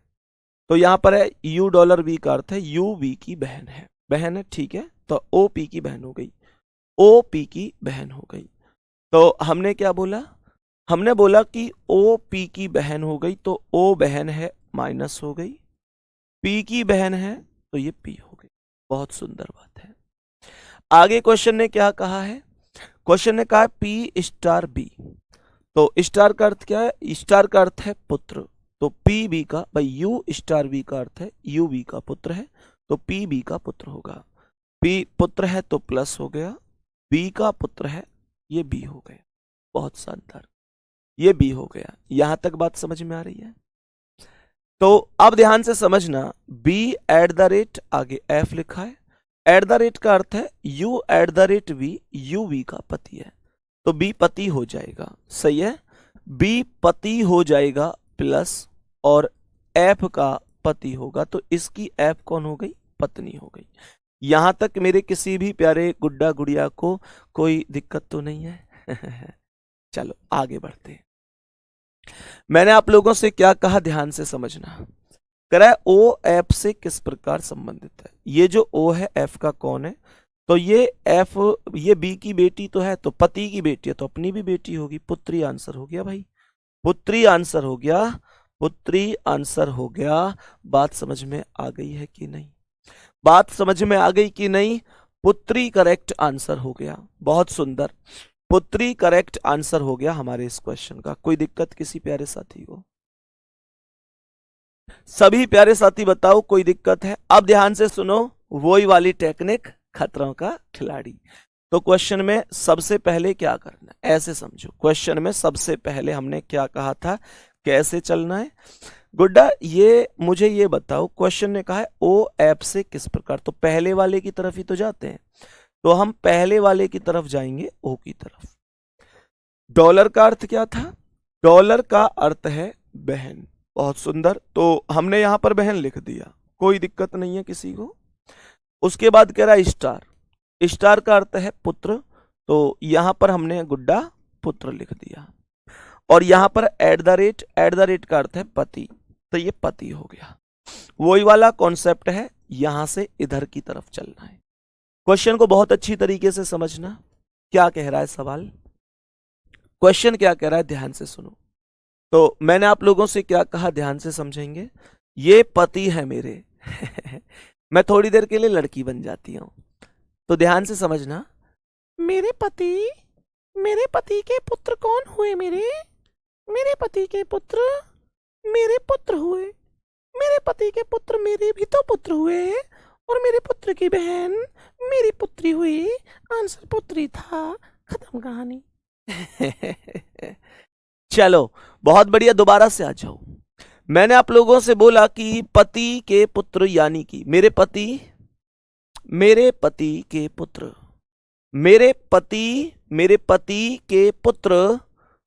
तो यहां पर है $U का अर्थ है UV की बहन है, बहन है, ठीक है। तो OP की बहन हो गई, OP की बहन हो गई। तो हमने क्या बोला, हमने बोला कि OP की बहन हो गई, तो O बहन है माइनस हो गई, P की बहन है तो ये P हो गई। बहुत सुंदर बात है। आगे क्वेश्चन ने क्या कहा है, क्वेश्चन ने कहा है P*B। तो स्टार का अर्थ क्या है, स्टार का अर्थ है पुत्र, तो PB का, भाई U*B का अर्थ है UV का पुत्र है, तो PB का पुत्र होगा। P पुत्र है तो प्लस हो गया, B का पुत्र है, ये B हो गया। बहुत शानदार, ये B हो गया। यहां तक बात समझ में आ रही है। तो अब ध्यान से समझना, B@ आगे F लिखा है, @ का अर्थ है U@V, UV का पति है, तो B पति हो जाएगा, सही है। B पति हो जाएगा प्लस, और F का पति होगा, तो इसकी F कौन हो गई, पत्नी हो गई। यहां तक मेरे किसी भी प्यारे गुड्डा गुड़िया को कोई दिक्कत तो नहीं है। चलो आगे बढ़ते हैं। मैंने आप लोगों से क्या कहा, ध्यान से समझना। करा O F से किस प्रकार संबंधित है। ये जो O है F का कौन है, तो ये F, ये B की बेटी तो है, तो पति की बेटी है तो अपनी भी बेटी होगी, पुत्री आंसर हो गया भाई, पुत्री आंसर हो गया, पुत्री आंसर हो गया। बात समझ में आ गई है कि नहीं, बात समझ में आ गई कि नहीं। पुत्री करेक्ट आंसर हो गया, बहुत सुंदर, पुत्री करेक्ट आंसर हो गया हमारे इस क्वेश्चन का। कोई दिक्कत किसी प्यारे साथी को, सभी प्यारे साथी बताओ कोई दिक्कत है। अब ध्यान से सुनो, वही वाली टेक्निक, खतरों का खिलाड़ी। तो क्वेश्चन में सबसे पहले क्या करना है, ऐसे समझो, क्वेश्चन में सबसे पहले हमने क्या कहा था, कैसे चलना है। गुड्डा ये मुझे ये बताओ, क्वेश्चन ने कहा है O F से किस प्रकार, तो पहले वाले की तरफ ही तो जाते हैं, तो हम पहले वाले की तरफ जाएंगे, O की तरफ। डॉलर का अर्थ क्या था, डॉलर का अर्थ है बहन, बहुत सुंदर, तो हमने यहां पर बहन लिख दिया, कोई दिक्कत नहीं है किसी को। उसके बाद कह रहा है स्टार, स्टार का अर्थ है पुत्र, तो यहां पर हमने गुड्डा पुत्र लिख दिया। और यहां पर @ का अर्थ है पति, तो ये पति हो गया। वही वाला कॉन्सेप्ट है, यहां से इधर की तरफ चलना है। क्वेश्चन को बहुत अच्छी तरीके से समझना, क्या कह रहा है सवाल, क्वेश्चन क्या कह रहा है, ध्यान से सुनो। तो मैंने आप लोगों से क्या कहा, ध्यान से समझेंगे। ये पति है मेरे। मैं थोड़ी देर के लिए लड़की बन जाती हूं, तो ध्यान से समझना। मेरे पति के पुत्र कौन हुए, मेरे पति के पुत्र मेरे पुत्र हुए, मेरे पति के पुत्र मेरे भी तो पुत्र हुए और मेरे पुत्र की बहन मेरी पुत्री हुई। आंसर पुत्री था। खत्म कहानी। चलो बहुत बढ़िया, दोबारा से आ जाओ। मैंने आप लोगों से बोला कि पति के पुत्र, यानी कि मेरे पति के पुत्र, मेरे पति के पुत्र,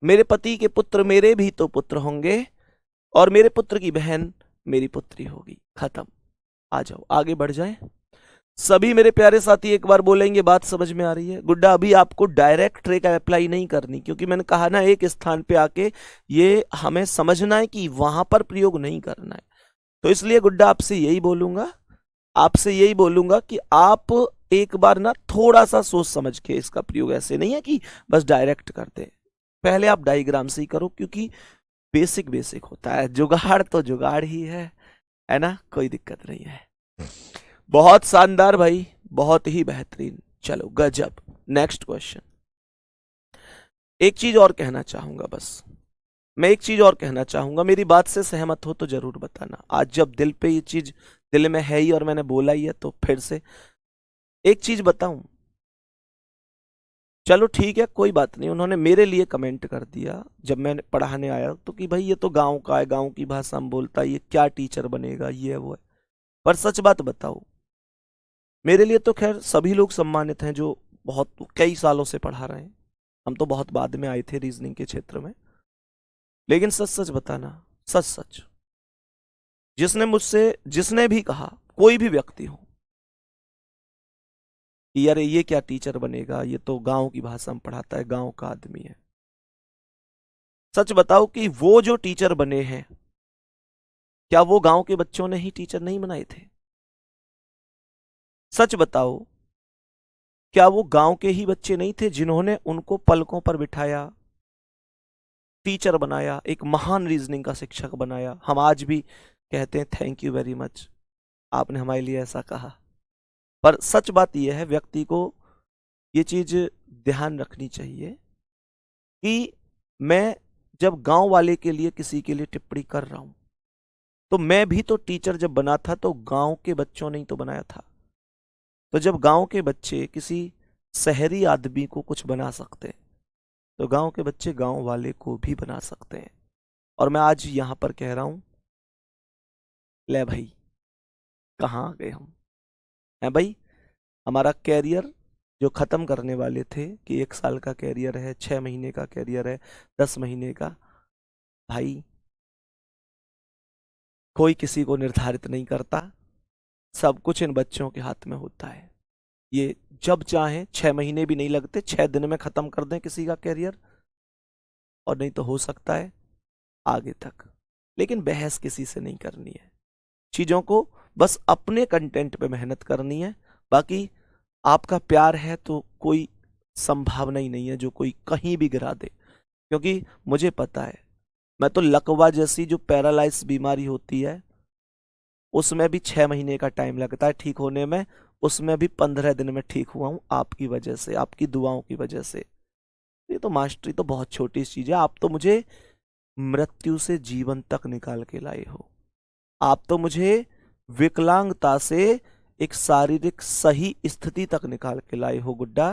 मेरे पति के पुत्र मेरे भी तो पुत्र होंगे और मेरे पुत्र की बहन मेरी पुत्री होगी। खत्म। आ जाओ आगे बढ़ जाएं। सभी मेरे प्यारे साथी एक बार बोलेंगे, बात समझ में आ रही है? गुड्डा अभी आपको डायरेक्ट ट्रिक अप्लाई नहीं करनी, क्योंकि मैंने कहा ना एक स्थान पे आके ये हमें समझना है कि वहां पर प्रयोग नहीं करना है। तो इसलिए गुड्डा आपसे यही बोलूंगा कि आप एक बार ना थोड़ा सा सोच समझ के इसका प्रयोग, ऐसे नहीं है कि बस डायरेक्ट कर दे। पहले आप डायग्राम से ही करो, क्योंकि बेसिक होता है। जुगाड़ तो जुगाड़ ही है ना, कोई दिक्कत नहीं है। बहुत शानदार भाई, बहुत ही बेहतरीन। चलो गजब। Next question. एक चीज और कहना चाहूंगा, बस मैं एक चीज और कहना चाहूंगा, मेरी बात से सहमत हो तो जरूर बताना। आज जब दिल पे ये चीज दिल में है ही और मैंने बोला ही है, तो फिर से एक चीज बताऊं। चलो ठीक है, कोई बात नहीं। उन्होंने मेरे लिए कमेंट कर दिया जब मैं पढ़ाने आया तो कि भाई ये तो गांव का है, गांव की भाषा में बोलता है, ये क्या टीचर बनेगा, ये है वो है। पर सच बात बताओ, मेरे लिए तो खैर सभी लोग सम्मानित हैं जो बहुत कई सालों से पढ़ा रहे हैं। हम तो बहुत बाद में आए थे रीजनिंग के क्षेत्र में। लेकिन सच सच बताना, सच जिसने भी कहा, कोई भी व्यक्ति हो कि यार ये क्या टीचर बनेगा, ये तो गांव की भाषा में पढ़ाता है, गांव का आदमी है। सच बताओ कि वो जो टीचर बने हैं, क्या वो गांव के बच्चों ने ही टीचर नहीं बनाए थे? सच बताओ, क्या वो गांव के ही बच्चे नहीं थे जिन्होंने उनको पलकों पर बिठाया, टीचर बनाया, एक महान रीजनिंग का शिक्षक बनाया? हम आज भी कहते हैं थैंक यू वेरी मच, आपने हमारे लिए ऐसा कहा। पर सच बात यह है, व्यक्ति को ये चीज ध्यान रखनी चाहिए कि मैं जब गांव वाले के लिए किसी के लिए टिप्पणी कर रहा हूं, तो मैं भी तो टीचर जब बना था तो गांव के बच्चों ने ही तो बनाया था। तो जब गांव के बच्चे किसी शहरी आदमी को कुछ बना सकते हैं, तो गांव के बच्चे गांव वाले को भी बना सकते हैं। और मैं आज यहां पर कह रहा हूं, ले भाई कहाँ आ गए हम, है भाई? हमारा कैरियर जो खत्म करने वाले थे कि 1 साल का कैरियर है, 6 महीने का कैरियर है, 10 महीने का, भाई कोई किसी को निर्धारित नहीं करता। सब कुछ इन बच्चों के हाथ में होता है। ये जब चाहे 6 महीने भी नहीं लगते, 6 दिन में खत्म कर दें किसी का कैरियर, और नहीं तो हो सकता है आगे तक। लेकिन बहस किसी से नहीं करनी है, चीजों को बस अपने कंटेंट पे मेहनत करनी है। बाकी आपका प्यार है तो कोई संभावना ही नहीं है जो कोई कहीं भी गिरा दे, क्योंकि मुझे पता है, मैं तो लकवा जैसी जो पैरालाइज बीमारी होती है उसमें भी 6 महीने का टाइम लगता है ठीक होने में, उसमें भी 15 दिन में ठीक हुआ हूं आपकी वजह से, आपकी दुआओं की वजह से। ये तो मास्टरी तो बहुत छोटी चीज है। आप तो मुझे मृत्यु से जीवन तक निकाल के लाए हो, आप तो मुझे विकलांगता से एक शारीरिक सही स्थिति तक निकाल के लाए हो गुड्डा।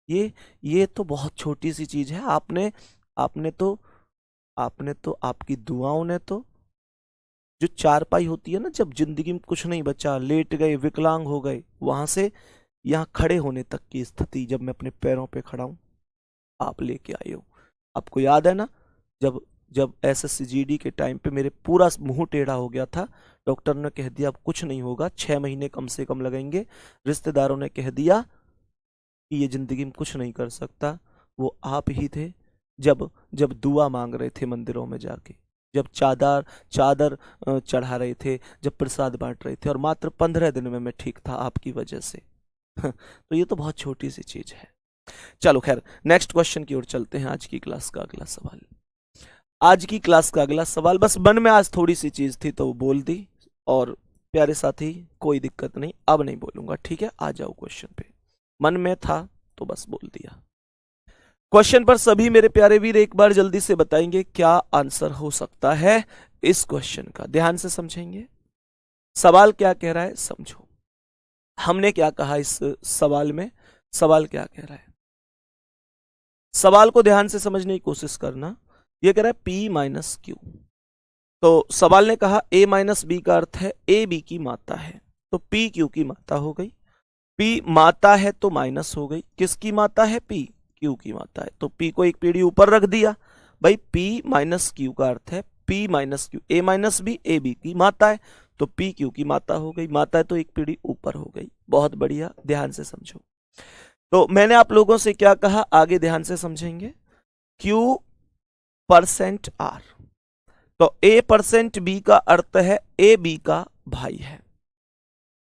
ये तो बहुत छोटी सी चीज है। आपने तो आपकी दुआओं ने तो, जो चारपाई होती है ना, जब जिंदगी में कुछ नहीं बचा, लेट गए, विकलांग हो गए, वहां से यहाँ खड़े होने तक की स्थिति, जब मैं अपने पैरों पे खड़ा हूं, आप लेके आए हो। आपको याद है ना, जब जब SSCGD के टाइम पे मेरे पूरा मुंह टेढ़ा हो गया था, डॉक्टर ने कह दिया अब कुछ नहीं होगा, 6 महीने कम से कम लगेंगे, रिश्तेदारों ने कह दिया कि ये जिंदगी में कुछ नहीं कर सकता, वो आप ही थे जब जब दुआ मांग रहे थे मंदिरों में जाके, जब चादर चादर चढ़ा रहे थे, जब प्रसाद बांट रहे थे, और मात्र 15 दिन में मैं ठीक था आपकी वजह से। तो ये तो बहुत छोटी सी चीज है। चलो खैर, नेक्स्ट क्वेश्चन की ओर चलते हैं। आज की क्लास का अगला सवाल, बस मन में आज थोड़ी सी चीज थी तो वो बोल दी, और प्यारे साथी कोई दिक्कत नहीं, अब नहीं बोलूंगा, ठीक है? आ जाओ क्वेश्चन पे। मन में था तो बस बोल दिया। क्वेश्चन पर सभी मेरे प्यारे वीर एक बार जल्दी से बताएंगे क्या आंसर हो सकता है इस क्वेश्चन का। ध्यान से समझेंगे, सवाल क्या कह रहा है समझो। हमने क्या कहा इस सवाल में, सवाल क्या कह रहा है, सवाल को ध्यान से समझने की कोशिश करना। यह कह रहा है P माइनस क्यू। तो सवाल ने कहा A माइनस बी का अर्थ है A B की मात्रा है, तो P Q की मात्रा हो गई। P मात्रा है तो माइनस हो गई, किसकी मात्रा है, P Q की मात्रा है, तो P को एक पीढ़ी ऊपर रख दिया। भाई P माइनस क्यू का अर्थ है P minus Q, A minus B A B की मात्रा है, तो P Q की मात्रा हो गई, मात्रा है तो एक पीढ़ी ऊपर हो गई। बहुत बढ़िया, ध्यान से समझो। तो मैंने आप लोगों से क्या कहा, आगे ध्यान से समझेंगे। Q परसेंट R, तो A परसेंट B का अर्थ है A B का भाई है,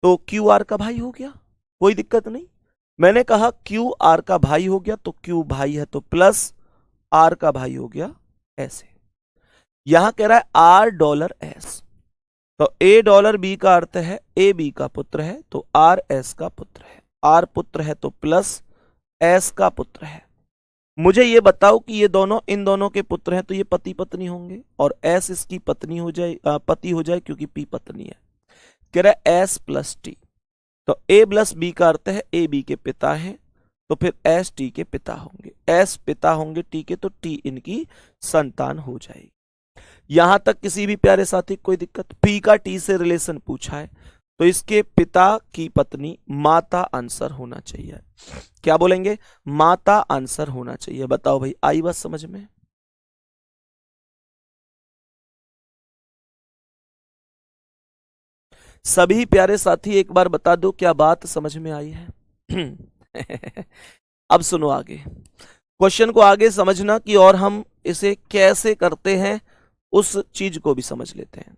तो Q R का भाई हो गया, कोई दिक्कत नहीं। मैंने कहा Q R का भाई हो गया, तो Q भाई है तो प्लस R का भाई हो गया, ऐसे। यहां कह रहा है R डॉलर S, तो A डॉलर B का अर्थ है A B का पुत्र है, तो R S का पुत्र है। R पुत्र है तो प्लस S का पुत्र है। मुझे ये बताओ कि ये दोनों इन दोनों के पुत्र हैं, तो ये पति पत्नी होंगे, और S इसकी पत्नी हो जाए, पति हो जाए, क्योंकि P पत्नी है। कह रहा है S प्लस T, तो A प्लस B का अर्थ है A B के पिता हैं, तो फिर S T के पिता होंगे। S पिता होंगे T के, तो T इनकी संतान हो जाएगी। यहां तक किसी भी प्यारे साथी कोई दिक्कत? P का T से रिलेशन पूछा है, तो इसके पिता की पत्नी माता आंसर होना चाहिए। क्या बोलेंगे? माता आंसर होना चाहिए। बताओ भाई, आई बात समझ में? सभी प्यारे साथी एक बार बता दो, क्या बात समझ में आई है? अब सुनो आगे क्वेश्चन को, आगे समझना कि और हम इसे कैसे करते हैं उस चीज को भी समझ लेते हैं।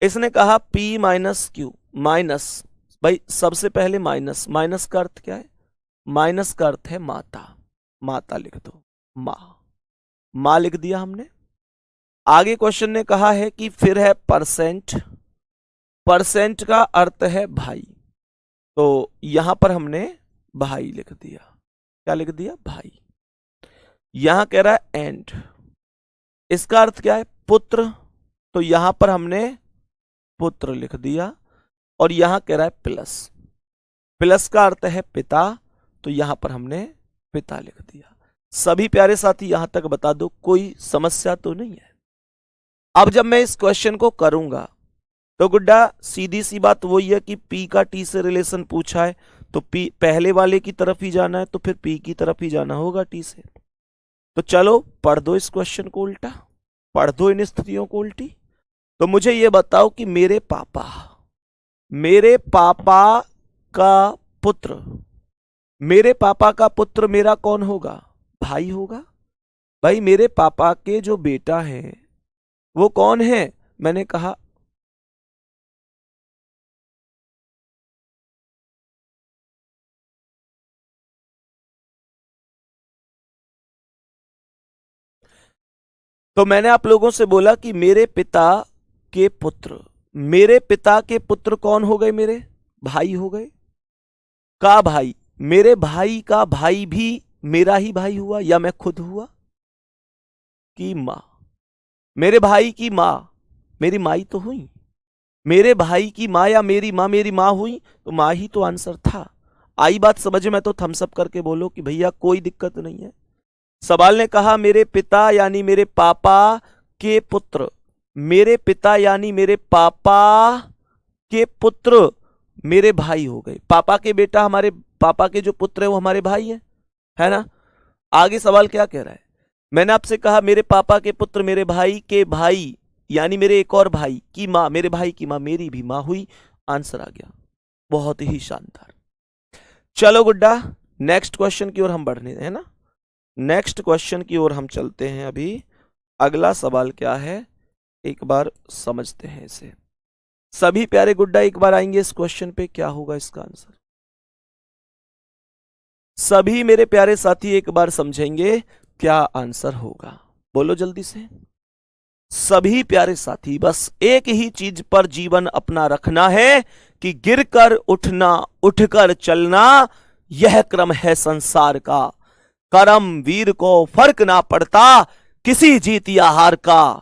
इसने कहा P माइनस क्यू, माइनस, भाई सबसे पहले माइनस, माइनस का अर्थ क्या है? माइनस का अर्थ है माता, माता लिख दो, मां लिख दिया हमने। आगे क्वेश्चन ने कहा है कि फिर है परसेंट, परसेंट का अर्थ है भाई, तो यहां पर हमने भाई लिख दिया। क्या लिख दिया? भाई। यहां कह रहा है एंड, इसका अर्थ क्या है? पुत्र, तो यहां पर हमने पुत्र लिख दिया। और यहां कह रहा है प्लस, प्लस का अर्थ है पिता, तो यहां पर हमने पिता लिख दिया। सभी प्यारे साथी यहां तक बता दो, कोई समस्या तो नहीं है? अब जब मैं इस क्वेश्चन को करूंगा तो गुड्डा सीधी सी बात वही है कि P का T से रिलेशन पूछा है, तो P पहले वाले की तरफ ही जाना है, तो फिर P की तरफ ही जाना होगा T से। तो चलो पढ़ दो इस क्वेश्चन को उल्टा, पढ़ दो इन स्थितियों को उल्टी। तो मुझे ये बताओ कि मेरे पापा का पुत्र, मेरे पापा का पुत्र मेरा कौन होगा? भाई होगा। भाई मेरे पापा के जो बेटा है वो कौन है? मैंने कहा तो मैंने आप लोगों से बोला कि मेरे पिता के पुत्र, मेरे पिता के पुत्र कौन हो गए? मेरे भाई हो गए। का भाई, मेरे भाई का भाई भी मेरा ही भाई हुआ, या मैं खुद हुआ? की मां, मेरे भाई की मां मेरी माई तो हुई, मेरे भाई की मां या मेरी मां मेरी मां हुई, तो मां ही तो आंसर था। आई बात समझ में? तो थम्स अप करके बोलो कि भैया कोई दिक्कत नहीं है। सवाल ने कहा मेरे पिता यानी मेरे पापा के पुत्र, मेरे पिता यानी मेरे पापा के पुत्र मेरे भाई हो गए। पापा के बेटा, हमारे पापा के जो पुत्र है वो हमारे भाई हैं, है ना? आगे सवाल क्या कह रहा है? मैंने आपसे कहा मेरे पापा के पुत्र मेरे भाई के भाई यानी मेरे एक और भाई की मां, मेरे भाई की मां मेरी भी मां हुई। आंसर आ गया। बहुत ही शानदार। चलो गुड्डा नेक्स्ट क्वेश्चन की ओर हम बढ़ने हैं ना, नेक्स्ट क्वेश्चन की ओर हम चलते हैं। अभी अगला सवाल क्या है एक बार समझते हैं इसे। सभी प्यारे गुड्डा एक बार आएंगे इस क्वेश्चन पे, क्या होगा इसका आंसर? सभी मेरे प्यारे साथी एक बार समझेंगे क्या आंसर होगा, बोलो जल्दी से। सभी प्यारे साथी बस एक ही चीज पर जीवन अपना रखना है कि गिरकर उठना, उठकर चलना, यह क्रम है संसार का। करम वीर को फर्क ना पड़ता किसी जीत या हार का,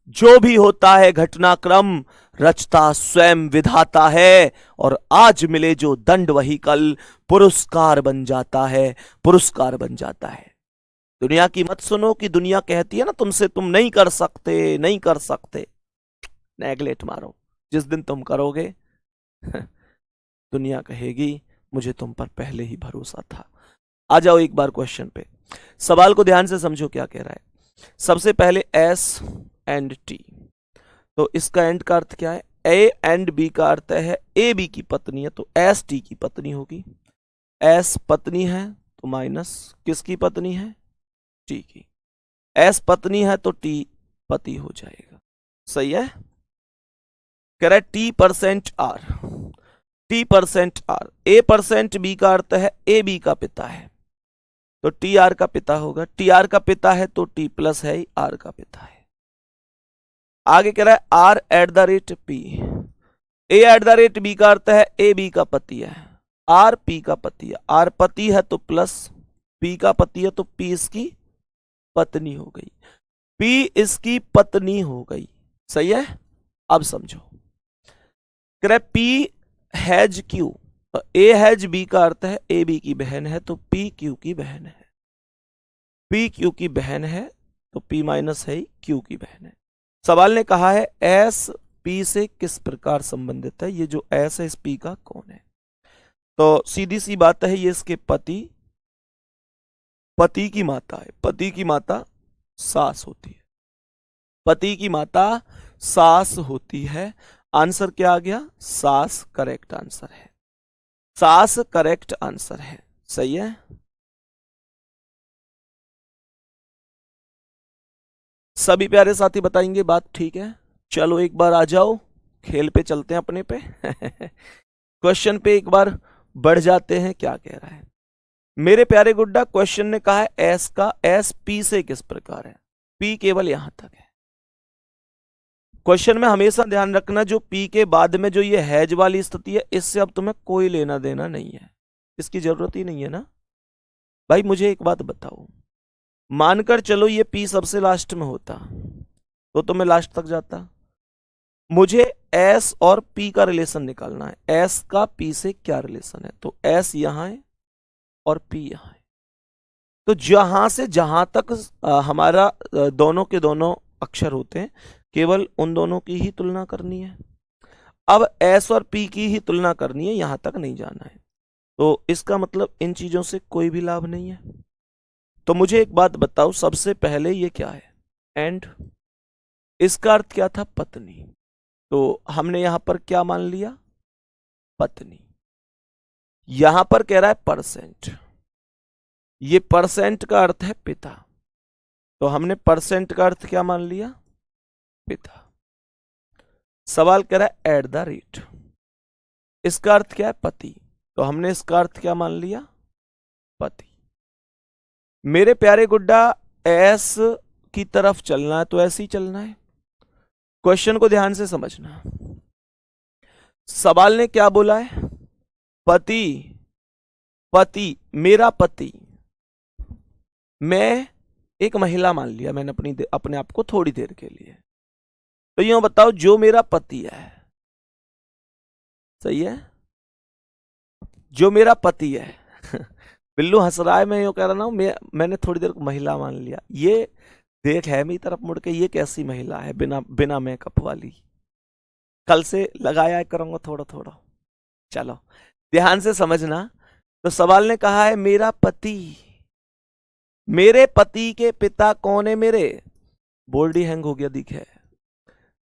जो भी होता है घटनाक्रम रचता स्वयं विधाता है, और आज मिले जो दंड वही कल पुरस्कार बन जाता है, पुरस्कार बन जाता है। दुनिया की मत सुनो कि दुनिया कहती है ना तुमसे, तुम नहीं कर सकते, नहीं कर सकते। नेगलेक्ट मारो, जिस दिन तुम करोगे दुनिया कहेगी मुझे तुम पर पहले ही भरोसा था। आ जाओ एक बार क्वेश्चन पे, सवाल को ध्यान से समझो क्या कह रहा है। सबसे पहले एस एंड टी, तो इसका एंड का अर्थ क्या है? ए एंड बी का अर्थ है ए बी की पत्नी है, तो एस टी की पत्नी होगी। एस पत्नी है तो माइनस किसकी पत्नी है? टी की। एस पत्नी है तो टी पति हो जाएगा। सही है? कह रहा है T percent R, T percent R. A percent B का अर्थ है ए बी का पिता है, तो टी आर का पिता होगा। टी आर का पिता है तो टी प्लस है आर का पिता है। आगे कह रहा है R at the rate P. A at the rate B का अर्थ है ए बी का पति है, आर पी का पति है। आर पति है तो प्लस, पी का पति है तो पी इसकी पत्नी हो गई, पी इसकी पत्नी हो गई। सही है? अब समझो, कह रहा है P has Q, A has B का अर्थ है ए बी की बहन है, तो पी क्यू की बहन है। पी क्यू की बहन है तो पी माइनस है क्यू की बहन है। सवाल ने कहा है एस पी से किस प्रकार संबंधित है? ये जो एस है इस पी का कौन है? तो सीधी सी बात है, ये इसके पति की माता है। पति की माता सास होती है, पति की माता सास होती है। आंसर क्या आ गया? सास करेक्ट आंसर है, सास करेक्ट आंसर है। सही है? सभी प्यारे साथी बताएंगे बात ठीक है? चलो एक बार आ जाओ, खेल पे चलते हैं अपने पे क्वेश्चन पे एक बार बढ़ जाते हैं, क्या कह रहा है मेरे प्यारे गुड्डा। क्वेश्चन ने कहा है एस का एस पी से किस प्रकार है? पी केवल यहां तक है। क्वेश्चन में हमेशा ध्यान रखना, जो पी के बाद में जो ये हैज वाली स्थिति है, इससे अब तुम्हें कोई लेना देना नहीं है, इसकी जरूरत ही नहीं है ना भाई। मुझे एक बात बताओ, मानकर चलो ये पी सबसे लास्ट में होता तो तुम्हें लास्ट तक जाता। मुझे एस और पी का रिलेशन निकालना है, एस का पी से क्या रिलेशन है? तो एस यहां है और पी यहां है, तो जहां से जहां तक हमारा दोनों के दोनों अक्षर होते हैं, केवल उन दोनों की ही तुलना करनी है। अब एस और पी की ही तुलना करनी है, यहां तक नहीं जाना है। तो इसका मतलब इन चीजों से कोई भी लाभ नहीं है। तो मुझे एक बात बताओ, सबसे पहले ये क्या है? एंड। इसका अर्थ क्या था? पत्नी। तो हमने यहां पर क्या मान लिया? पत्नी। यहां पर कह रहा है परसेंट, ये परसेंट का अर्थ है पिता, तो हमने परसेंट का अर्थ क्या मान लिया? पिता। सवाल कह रहा है एट द रेट, इसका अर्थ क्या है? पति, तो हमने इसका अर्थ क्या मान लिया? पति। मेरे प्यारे गुड्डा, एस की तरफ चलना है तो ऐसे ही चलना है। क्वेश्चन को ध्यान से समझना, सवाल ने क्या बोला है? पति, पति, मेरा पति। मैं एक महिला मान लिया मैंने अपने आप को थोड़ी देर के लिए, तो यूं बताओ जो मेरा पति है, सही है, जो मेरा पति है बिल्लू हंस रहा है, मैं यूं कह रहा हूं मैंने थोड़ी देर को महिला मान लिया। ये देख है मेरी तरफ मुड़ के, ये कैसी महिला है बिना मेकअप वाली, कल से लगाया करूंगा थोड़ा थोड़ा। चलो ध्यान से समझना, तो सवाल ने कहा है मेरा पति, मेरे पति के पिता कौन है? मेरे बोल्ड ही हैंग हो गया दिखे।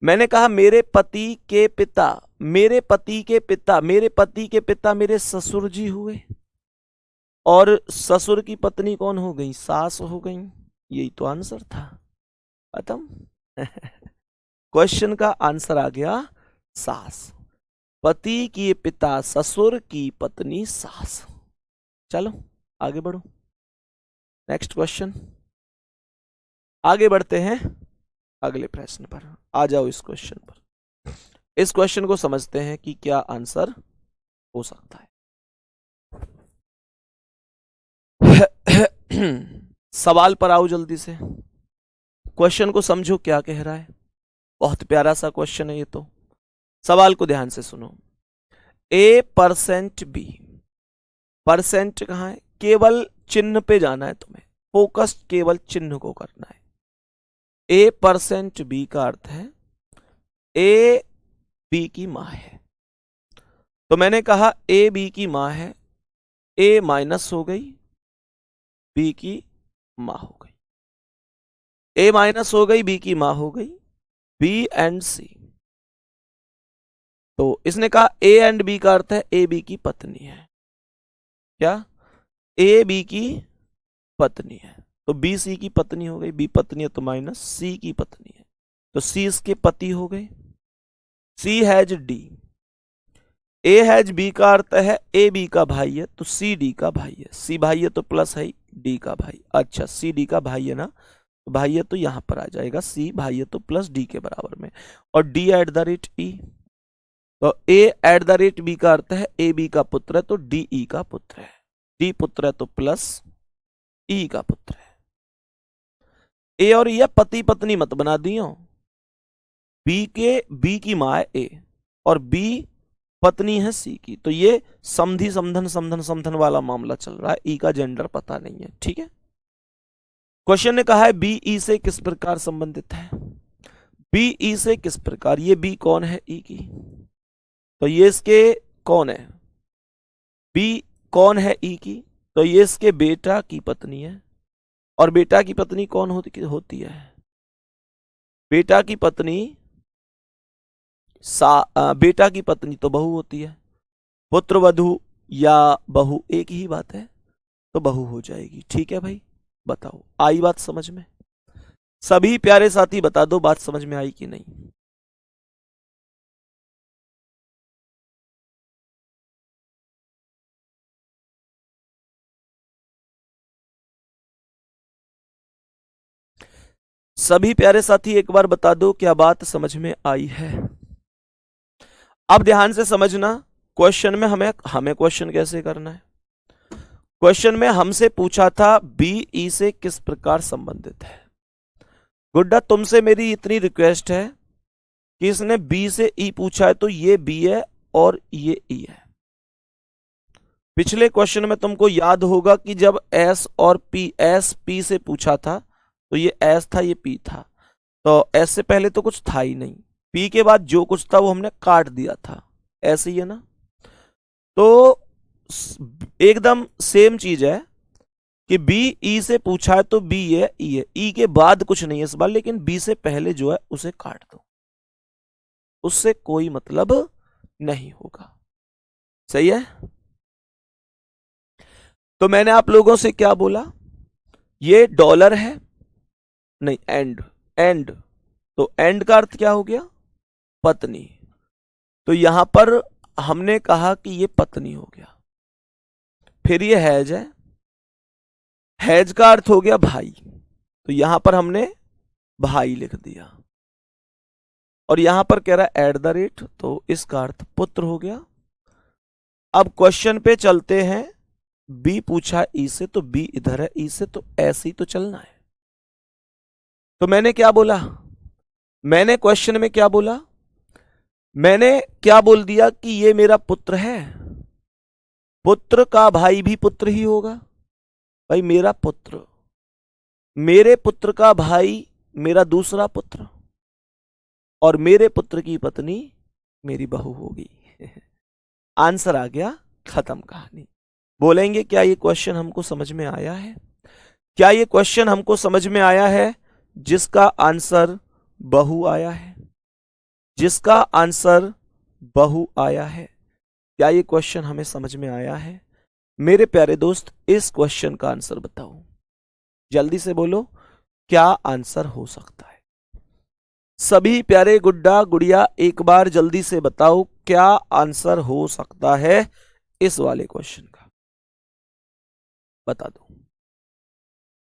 मैंने कहा मेरे पति के पिता, मेरे पति के पिता, मेरे पति के पिता मेरे ससुर जी हुए, और ससुर की पत्नी कौन हो गई? सास हो गई। यही तो आंसर था, खत्म क्वेश्चन का आंसर आ गया सास। पति की पिता ससुर की पत्नी सास। चलो आगे बढ़ो, नेक्स्ट क्वेश्चन। आगे बढ़ते हैं अगले प्रश्न पर। आ जाओ इस क्वेश्चन पर, इस क्वेश्चन को समझते हैं कि क्या आंसर हो सकता है। सवाल पर आओ जल्दी से, क्वेश्चन को समझो क्या कह रहा है। बहुत प्यारा सा क्वेश्चन है ये तो। सवाल को ध्यान से सुनो। A%B, परसेंट कहाँ है, केवल चिन्ह पे जाना है तुम्हें, फोकस केवल चिन्ह को करना है। A%B का अर्थ है A B की मां है। तो मैंने कहा A B की मां है, A माइनस हो गई, B की मां हो गई, A माइनस हो गई, B की मां हो गई, B एंड C। तो इसने कहा A एंड B का अर्थ है A B की पत्नी है। क्या? A B की पत्नी है, तो B C की पत्नी हो गई, B पत्नी है तो माइनस, C की पत्नी है तो C इसके पति हो गए। C has D, A has B का अर्थ है A B का भाई है तो C D का भाई है, C भाई है तो प्लस है D का भाई। अच्छा, C D का भाई है ना, तो भाई है तो यहां पर आ जाएगा, C भाई है तो प्लस D के बराबर में, और D eight the rate E। तो A eight the rate B का अर्थ है A B का पुत्र है तो D E का पुत्र है, D पुत्र है तो प्लस E का पुत्र है। A और E पति पत्नी मत बना दियो, B की मां है A और B पत्नी है C की, तो ये समधि समधन समधन समधन वाला मामला चल रहा है, E का जेंडर पता नहीं है। ठीक है, क्वेश्चन ने कहा है B E से किस प्रकार संबंधित है। B E से किस प्रकार, ये B कौन है E की, तो ये इसके कौन है, B कौन है E की, तो ये इसके बेटा की पत्नी है। और बेटा की पत्नी कौन होती है, बेटा की पत्नी बेटा की पत्नी तो बहू होती है, पुत्र वधू या बहू एक ही बात है, तो बहू हो जाएगी। ठीक है भाई, बताओ आई बात समझ में? सभी प्यारे साथी बता दो बात समझ में आई कि नहीं। सभी प्यारे साथी एक बार बता दो क्या बात समझ में आई है। अब ध्यान से समझना, क्वेश्चन में हमें क्वेश्चन कैसे करना है। क्वेश्चन में हमसे पूछा था बी ई से किस प्रकार संबंधित है। गुड्डा तुमसे मेरी इतनी रिक्वेस्ट है कि इसने बी से ई पूछा है तो ये बी है और ये ई है। पिछले क्वेश्चन में तुमको याद होगा कि जब एस और पी, एस पी से पूछा था तो ये एस था ये पी था, तो एस से पहले तो कुछ था ही नहीं, पी के बाद जो कुछ था वो हमने काट दिया था, ऐसे ही है ना। तो एकदम सेम चीज है कि बी ई से पूछा है तो बी है ई है, ई के बाद कुछ नहीं है इस बार, लेकिन बी से पहले जो है उसे काट दो, उससे कोई मतलब नहीं होगा। सही है। तो मैंने आप लोगों से क्या बोला, ये डॉलर है, नहीं एंड, एंड, तो एंड का अर्थ क्या हो गया, पत्नी। तो यहां पर हमने कहा कि ये पत्नी हो गया। फिर ये हैज है, हैज का अर्थ हो गया भाई, तो यहां पर हमने भाई लिख दिया। और यहां पर कह रहा है एट द रेट, तो इसका अर्थ पुत्र हो गया। अब क्वेश्चन पे चलते हैं, बी पूछा ई से तो बी इधर है, ई से तो ऐसे ही तो चलना है। तो मैंने क्या बोला, मैंने क्वेश्चन में क्या बोला, मैंने क्या बोल दिया कि ये मेरा पुत्र है, पुत्र का भाई भी पुत्र ही होगा। भाई मेरा पुत्र, मेरे पुत्र का भाई मेरा दूसरा पुत्र, और मेरे पुत्र की पत्नी मेरी बहू होगी। आंसर आ गया, खत्म कहानी। बोलेंगे क्या ये क्वेश्चन हमको समझ में आया है? क्या ये क्वेश्चन हमको समझ में आया है जिसका आंसर बहू आया है, जिसका आंसर बहू आया है? क्या ये क्वेश्चन हमें समझ में आया है? मेरे प्यारे दोस्त इस क्वेश्चन का आंसर बताओ, जल्दी से बोलो क्या आंसर हो सकता है। सभी प्यारे गुड्डा गुड़िया एक बार जल्दी से बताओ क्या आंसर हो सकता है इस वाले क्वेश्चन का, बता दो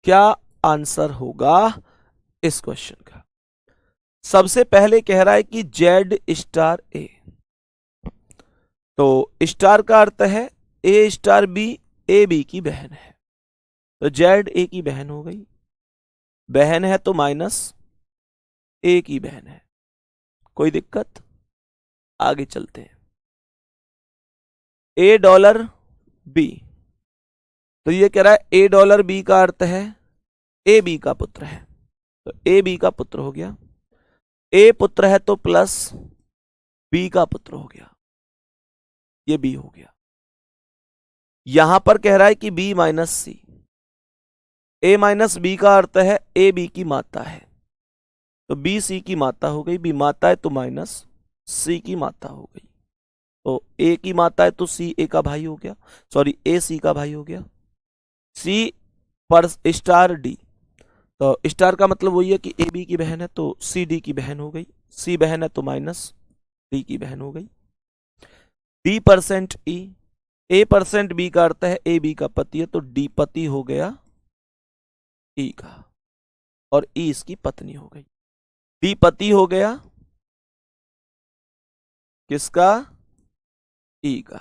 क्या आंसर होगा इस क्वेश्चन का। सबसे पहले कह रहा है कि जेड स्टार ए, तो स्टार का अर्थ है ए स्टार बी, ए बी की बहन है, तो जेड ए की बहन हो गई, बहन है तो माइनस ए की बहन है, कोई दिक्कत? आगे चलते हैं। ए डॉलर बी, तो ये कह रहा है ए डॉलर बी का अर्थ है ए बी का पुत्र है, तो ए बी का पुत्र हो गया। ए पुत्र है तो प्लस बी का पुत्र हो गया, ये बी हो गया। यहां पर कह रहा है कि बी माइनस सी, ए माइनस बी का अर्थ है ए बी की माता है, तो बी सी की माता हो गई, बी माता है तो माइनस सी की माता हो गई, तो ए की माता है तो सी ए का भाई हो गया, सॉरी ए सी का भाई हो गया। सी पर स्टार डी, तो स्टार का मतलब वही है कि ए बी की बहन है तो सी डी की बहन हो गई, सी बहन है तो माइनस डी की बहन हो गई। बी परसेंट ई, ए परसेंट बी का अर्थ है ए बी का पति है, तो डी पति हो गया ई का, और ई इसकी पत्नी हो गई। डी पति हो गया किसका? ई का।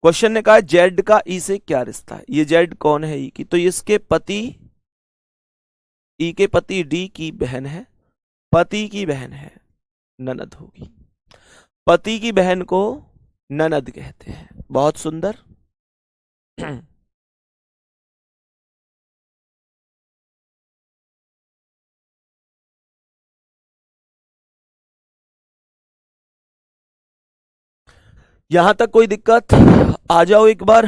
क्वेश्चन ने कहा जेड का ई से क्या रिश्ता है, ये जेड कौन है? ई की, तो इसके पति, ई के पति डी की बहन है, पति की बहन है, ननद होगी। पति की बहन को ननद कहते हैं। बहुत सुंदर। यहां तक कोई दिक्कत? आ जाओ एक बार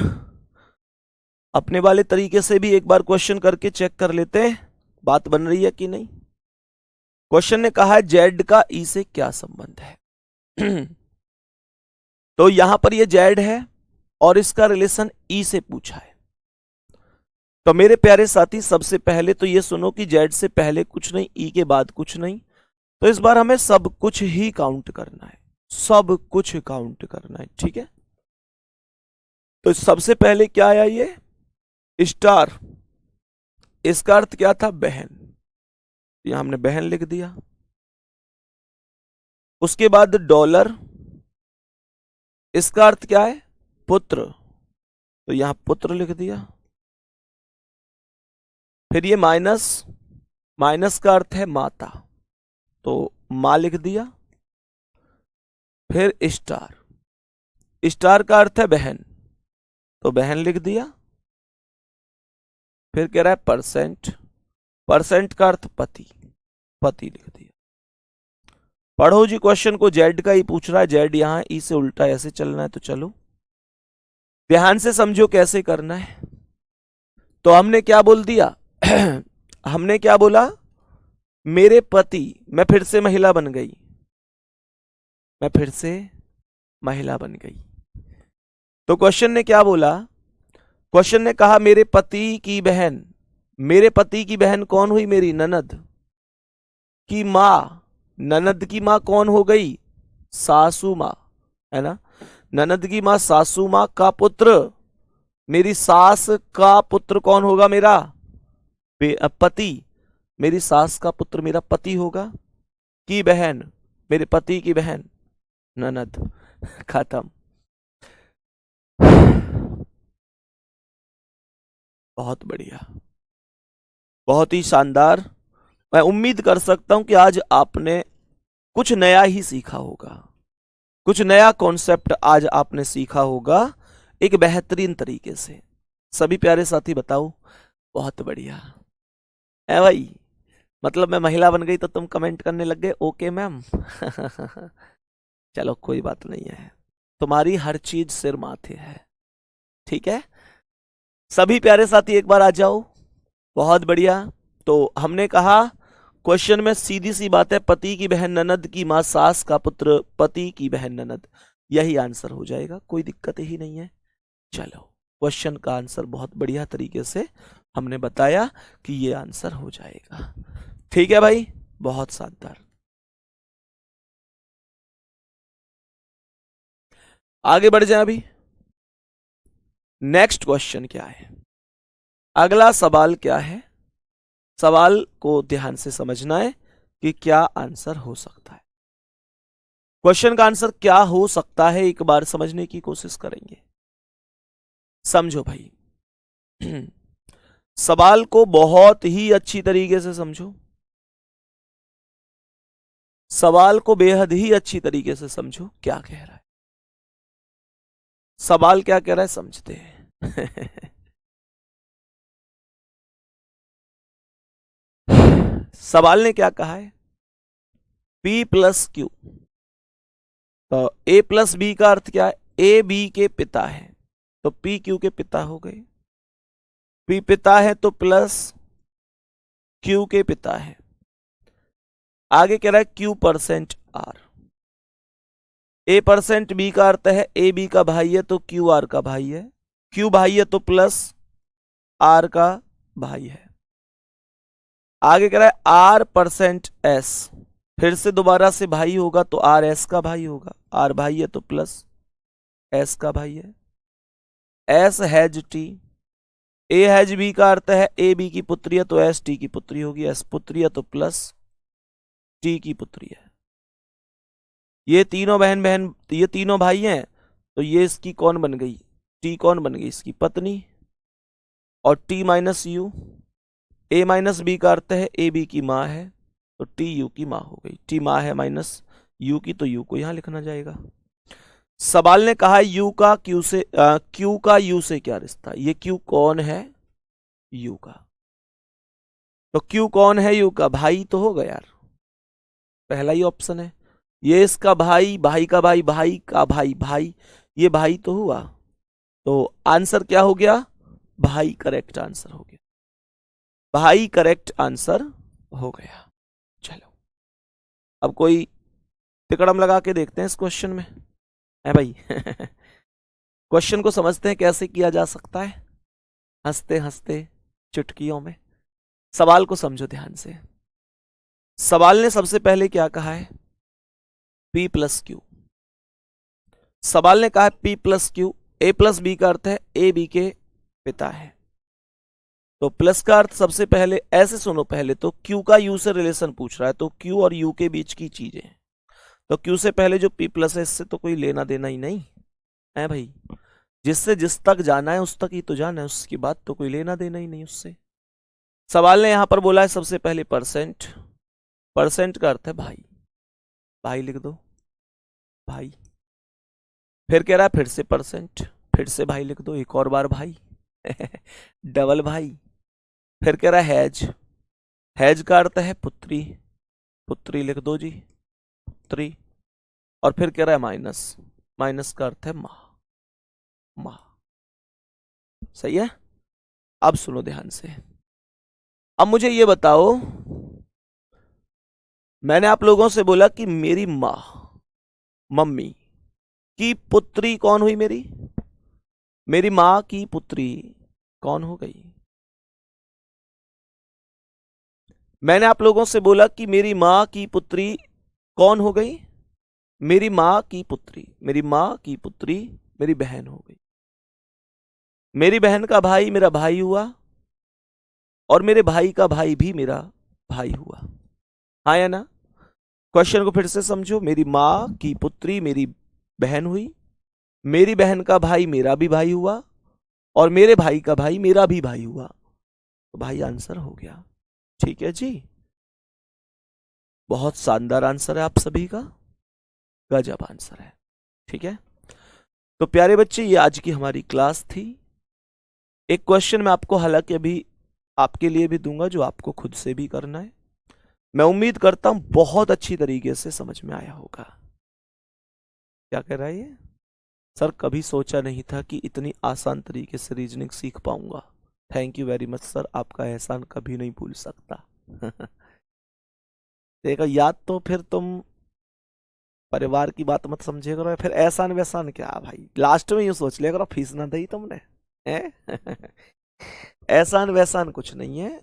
अपने वाले तरीके से भी एक बार क्वेश्चन करके चेक कर लेते हैं बात बन रही है कि नहीं। क्वेश्चन ने कहा है जेड का ई से क्या संबंध है। तो यहां पर ये जेड है और इसका रिलेशन ई से पूछा है। तो मेरे प्यारे साथी सबसे पहले तो ये सुनो कि जेड से पहले कुछ नहीं, ई के बाद कुछ नहीं, तो इस बार हमें सब कुछ ही काउंट करना है, सब कुछ काउंट करना है, ठीक है। तो सबसे पहले क्या आया? ये स्टार, इसका अर्थ क्या था? बहन, यहां हमने बहन लिख दिया। उसके बाद डॉलर, इसका अर्थ क्या है? पुत्र, तो यहां पुत्र लिख दिया। फिर ये माइनस, माइनस का अर्थ है माता, तो मां लिख दिया। फिर स्टार, स्टार का अर्थ है बहन, तो बहन लिख दिया। फिर कह रहा है परसेंट, परसेंट का अर्थ पति, पति लिख दिया। पढ़ो जी क्वेश्चन को, जेड का ही पूछ रहा है, जेड यहां ई से उल्टा ऐसे चलना है, तो चलो ध्यान से समझो कैसे करना है। तो हमने क्या बोल दिया? हमने क्या बोला? मेरे पति, मैं फिर से महिला बन गई, मैं फिर से महिला बन गई। तो क्वेश्चन ने क्या बोला? क्वेश्चन ने कहा मेरे पति की बहन, मेरे पति की बहन कौन हुई? मेरी ननद की मां, ननद की मां कौन हो गई? सासू मां, है ना। ननद की मां सासू मां का पुत्र, मेरी सास का पुत्र कौन होगा? मेरा पति, मेरी सास का पुत्र मेरा पति होगा। की बहन, मेरे पति की बहन ननद। खत्म। बहुत बढ़िया, बहुत ही शानदार। मैं उम्मीद कर सकता हूं कि आज आपने कुछ नया ही सीखा होगा, कुछ नया कॉन्सेप्ट आज आपने सीखा होगा एक बेहतरीन तरीके से। सभी प्यारे साथी बताओ। बहुत बढ़िया है भाई, मतलब मैं महिला बन गई तो तुम कमेंट करने लग गए ओके मैम। चलो कोई बात नहीं है, तुम्हारी हर चीज सिर माथे है, ठीक है। सभी प्यारे साथी एक बार आ जाओ। बहुत बढ़िया। तो हमने कहा क्वेश्चन में सीधी सी बात है, पति की बहन ननद की मां सास का पुत्र पति की बहन ननद, यही आंसर हो जाएगा, कोई दिक्कत ही नहीं है। चलो क्वेश्चन का आंसर बहुत बढ़िया तरीके से हमने बताया कि ये आंसर हो जाएगा, ठीक है भाई, बहुत शानदार। आगे बढ़ जाए। अभी नेक्स्ट क्वेश्चन क्या है, अगला सवाल क्या है? सवाल को ध्यान से समझना है कि क्या आंसर हो सकता है। क्वेश्चन का आंसर क्या हो सकता है एक बार समझने की कोशिश करेंगे। समझो भाई, सवाल को बहुत ही अच्छी तरीके से समझो। सवाल को बेहद ही अच्छी तरीके से समझो क्या कह रहा है। सवाल क्या कह रहा है समझते हैं। सवाल ने क्या कहा है, P प्लस क्यू। तो A प्लस बी का अर्थ क्या है, ए बी के पिता है, तो P क्यू के पिता हो गए। P पिता है तो प्लस Q के पिता है। आगे कह रहा है Q%R। A%B का अर्थ है ए बी का भाई है तो क्यू आर का भाई है, क्यू भाई है तो प्लस आर का भाई है। आगे कह रहा है R%S, फिर से दोबारा से भाई होगा तो आर एस का भाई होगा, आर भाई है तो प्लस एस का भाई है। S has T, A has B का अर्थ है ए बी की पुत्री है तो एस टी की पुत्री होगी, एस पुत्री है तो प्लस टी की पुत्री है। ये तीनों ये तीनों भाई हैं, तो ये इसकी कौन बन गई, टी कौन बन गई, इसकी पत्नी। और T minus U, A minus B का अर्थ है ए बी की माँ है तो टी यू की माँ हो गई। टी माँ है माइनस यू की, तो यू को यहां लिखना जाएगा। सवाल ने कहा यू का क्यू से क्यू का यू से क्या रिश्ता, ये क्यू कौन है, यू का। तो क्यू कौन है, यू का भाई तो होगा यार, पहला ही ऑप्शन है। ये इसका भाई, भाई का भाई, भाई का भाई, भाई ये भाई तो हुआ, तो आंसर क्या हो गया, भाई करेक्ट आंसर हो गया, भाई करेक्ट आंसर हो गया। चलो अब कोई तिकड़म लगा के देखते हैं इस क्वेश्चन में, है भाई। क्वेश्चन को समझते हैं कैसे किया जा सकता है, हंसते हंसते चुटकियों में। सवाल को समझो ध्यान से। सवाल ने सबसे पहले क्या कहा है, P प्लस क्यू। सवाल ने कहा है P plus Q, A plus B का अर्थ है ए बी के पिता है, तो प्लस का अर्थ सबसे पहले ऐसे सुनो, पहले तो Q का U से रिलेशन पूछ रहा है, तो Q और U के बीच की चीजें, तो Q से पहले जो P प्लस है इससे तो कोई लेना देना ही नहीं है भाई, जिससे जिस तक जाना है उस तक ही तो जाना है, उसकी बात तो कोई लेना देना ही नहीं उससे। सवाल ने यहां पर बोला है सबसे पहले परसेंट, परसेंट का अर्थ है भाई, भाई लिख दो भाई। फिर कह रहा है फिर से परसेंट, फिर से भाई लिख दो, एक और बार भाई। डबल भाई। फिर कह रहा है हैज, हैज का अर्थ है पुत्री, पुत्री लिख दो जी, पुत्री। और फिर कह रहा है माइनस, माइनस का अर्थ है मां, मां। सही है। अब सुनो ध्यान से, अब मुझे ये बताओ, मैंने आप लोगों से बोला कि मेरी मां, मम्मी की पुत्री कौन हुई, मेरी मां की पुत्री कौन हो गई। मैंने आप लोगों से बोला कि मेरी मां की पुत्री कौन हो गई, मेरी मां की पुत्री, मेरी मां की पुत्री मेरी बहन हो गई। मेरी बहन का भाई मेरा भाई हुआ, और मेरे भाई का भाई भी मेरा भाई हुआ, हाँ या ना। क्वेश्चन को फिर से समझो, मेरी मां की पुत्री मेरी बहन हुई, मेरी बहन का भाई मेरा भी भाई हुआ, और मेरे भाई का भाई मेरा भी भाई हुआ, तो भाई आंसर हो गया। ठीक है जी, बहुत शानदार आंसर है आप सभी का, गजब आंसर है। ठीक है, तो प्यारे बच्चे ये आज की हमारी क्लास थी। एक क्वेश्चन मैं आपको हालांकि अभी आपके लिए भी दूंगा जो आपको खुद से भी करना है, मैं उम्मीद करता हूं बहुत अच्छी तरीके से समझ में आया होगा। क्या कह रहा है ये, सर कभी सोचा नहीं था कि इतनी आसान तरीके से रीजनिंग सीख पाऊंगा। Thank you very much sir, आपका एहसान कभी नहीं भूल सकता। देखो याद तो फिर तुम परिवार की बात मत समझे करो, फिर एहसान वैसान क्या भाई, लास्ट में यूं सोच लिया करो फीस ना दी तुमने है। एहसान वैसान कुछ नहीं है,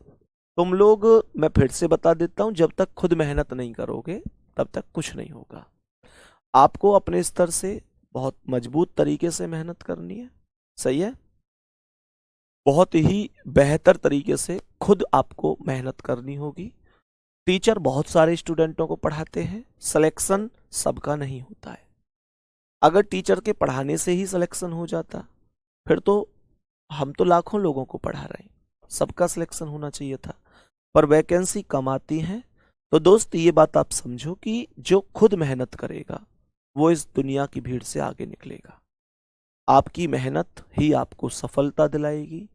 तुम लोग, मैं फिर से बता देता हूं, जब तक खुद मेहनत नहीं करोगे तब तक कुछ नहीं होगा। आपको अपने स्तर से बहुत मजबूत तरीके से मेहनत करनी है, सही है, बहुत ही बेहतर तरीके से खुद आपको मेहनत करनी होगी। टीचर बहुत सारे स्टूडेंटों को पढ़ाते हैं, सिलेक्शन सबका नहीं होता है। अगर टीचर के पढ़ाने से ही सिलेक्शन हो जाता फिर तो हम तो लाखों लोगों को पढ़ा रहे हैं, सबका सिलेक्शन होना चाहिए था, पर वैकेंसी कम आती है तो दोस्त ये बात आप समझो कि जो खुद मेहनत करेगा वो इस दुनिया की भीड़ से आगे निकलेगा। आपकी मेहनत ही आपको सफलता दिलाएगी।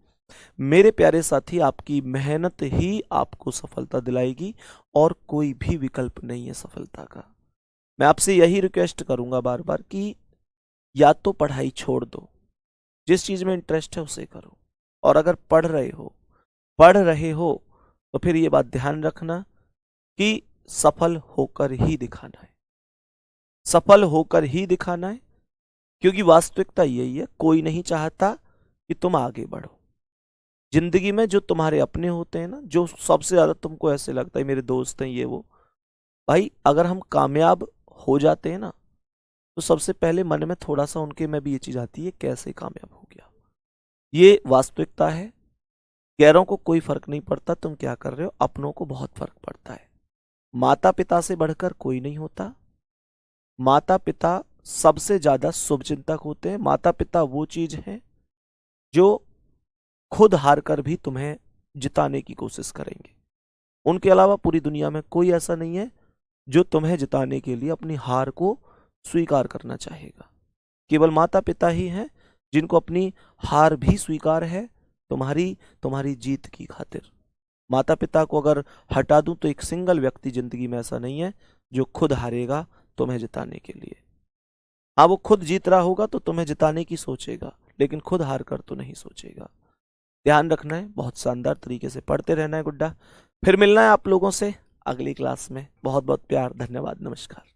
मेरे प्यारे साथी, आपकी मेहनत ही आपको सफलता दिलाएगी और कोई भी विकल्प नहीं है सफलता का। मैं आपसे यही रिक्वेस्ट करूंगा बार बार कि या तो पढ़ाई छोड़ दो, जिस चीज में इंटरेस्ट है उसे करो, और अगर पढ़ रहे हो तो फिर ये बात ध्यान रखना कि सफल होकर ही दिखाना है, सफल होकर ही दिखाना है। क्योंकि वास्तविकता यही है, कोई नहीं चाहता कि तुम आगे बढ़ो। जिंदगी में जो तुम्हारे अपने होते हैं ना, जो सबसे ज्यादा तुमको ऐसे लगता है मेरे दोस्त हैं ये वो, भाई अगर हम कामयाब हो जाते हैं ना तो सबसे पहले मन में थोड़ा सा उनके में भी ये चीज आती है, कैसे कामयाब हो गया। ये वास्तविकता है। गैरों को कोई फर्क नहीं पड़ता तुम क्या कर रहे हो, अपनों को बहुत फर्क पड़ता है। माता पिता से बढ़कर कोई नहीं होता। माता पिता सबसे ज्यादा शुभचिंतक होते हैं। माता पिता वो चीज है जो खुद हार कर भी तुम्हें जिताने की कोशिश करेंगे। उनके अलावा पूरी दुनिया में कोई ऐसा नहीं है जो तुम्हें जिताने के लिए अपनी हार को स्वीकार करना चाहेगा। केवल माता पिता ही हैं जिनको अपनी हार भी स्वीकार है तुम्हारी जीत की खातिर। माता पिता को अगर हटा दूं तो एक सिंगल व्यक्ति जिंदगी में ऐसा नहीं है जो खुद हारेगा तुम्हें जिताने के लिए। हाँ, वो खुद जीत रहा होगा तो तुम्हें जिताने की सोचेगा, लेकिन खुद हार कर तो नहीं सोचेगा। ध्यान रखना है, बहुत शानदार तरीके से पढ़ते रहना है गुड्डा। फिर मिलना है आप लोगों से अगली क्लास में। बहुत बहुत प्यार, धन्यवाद, नमस्कार।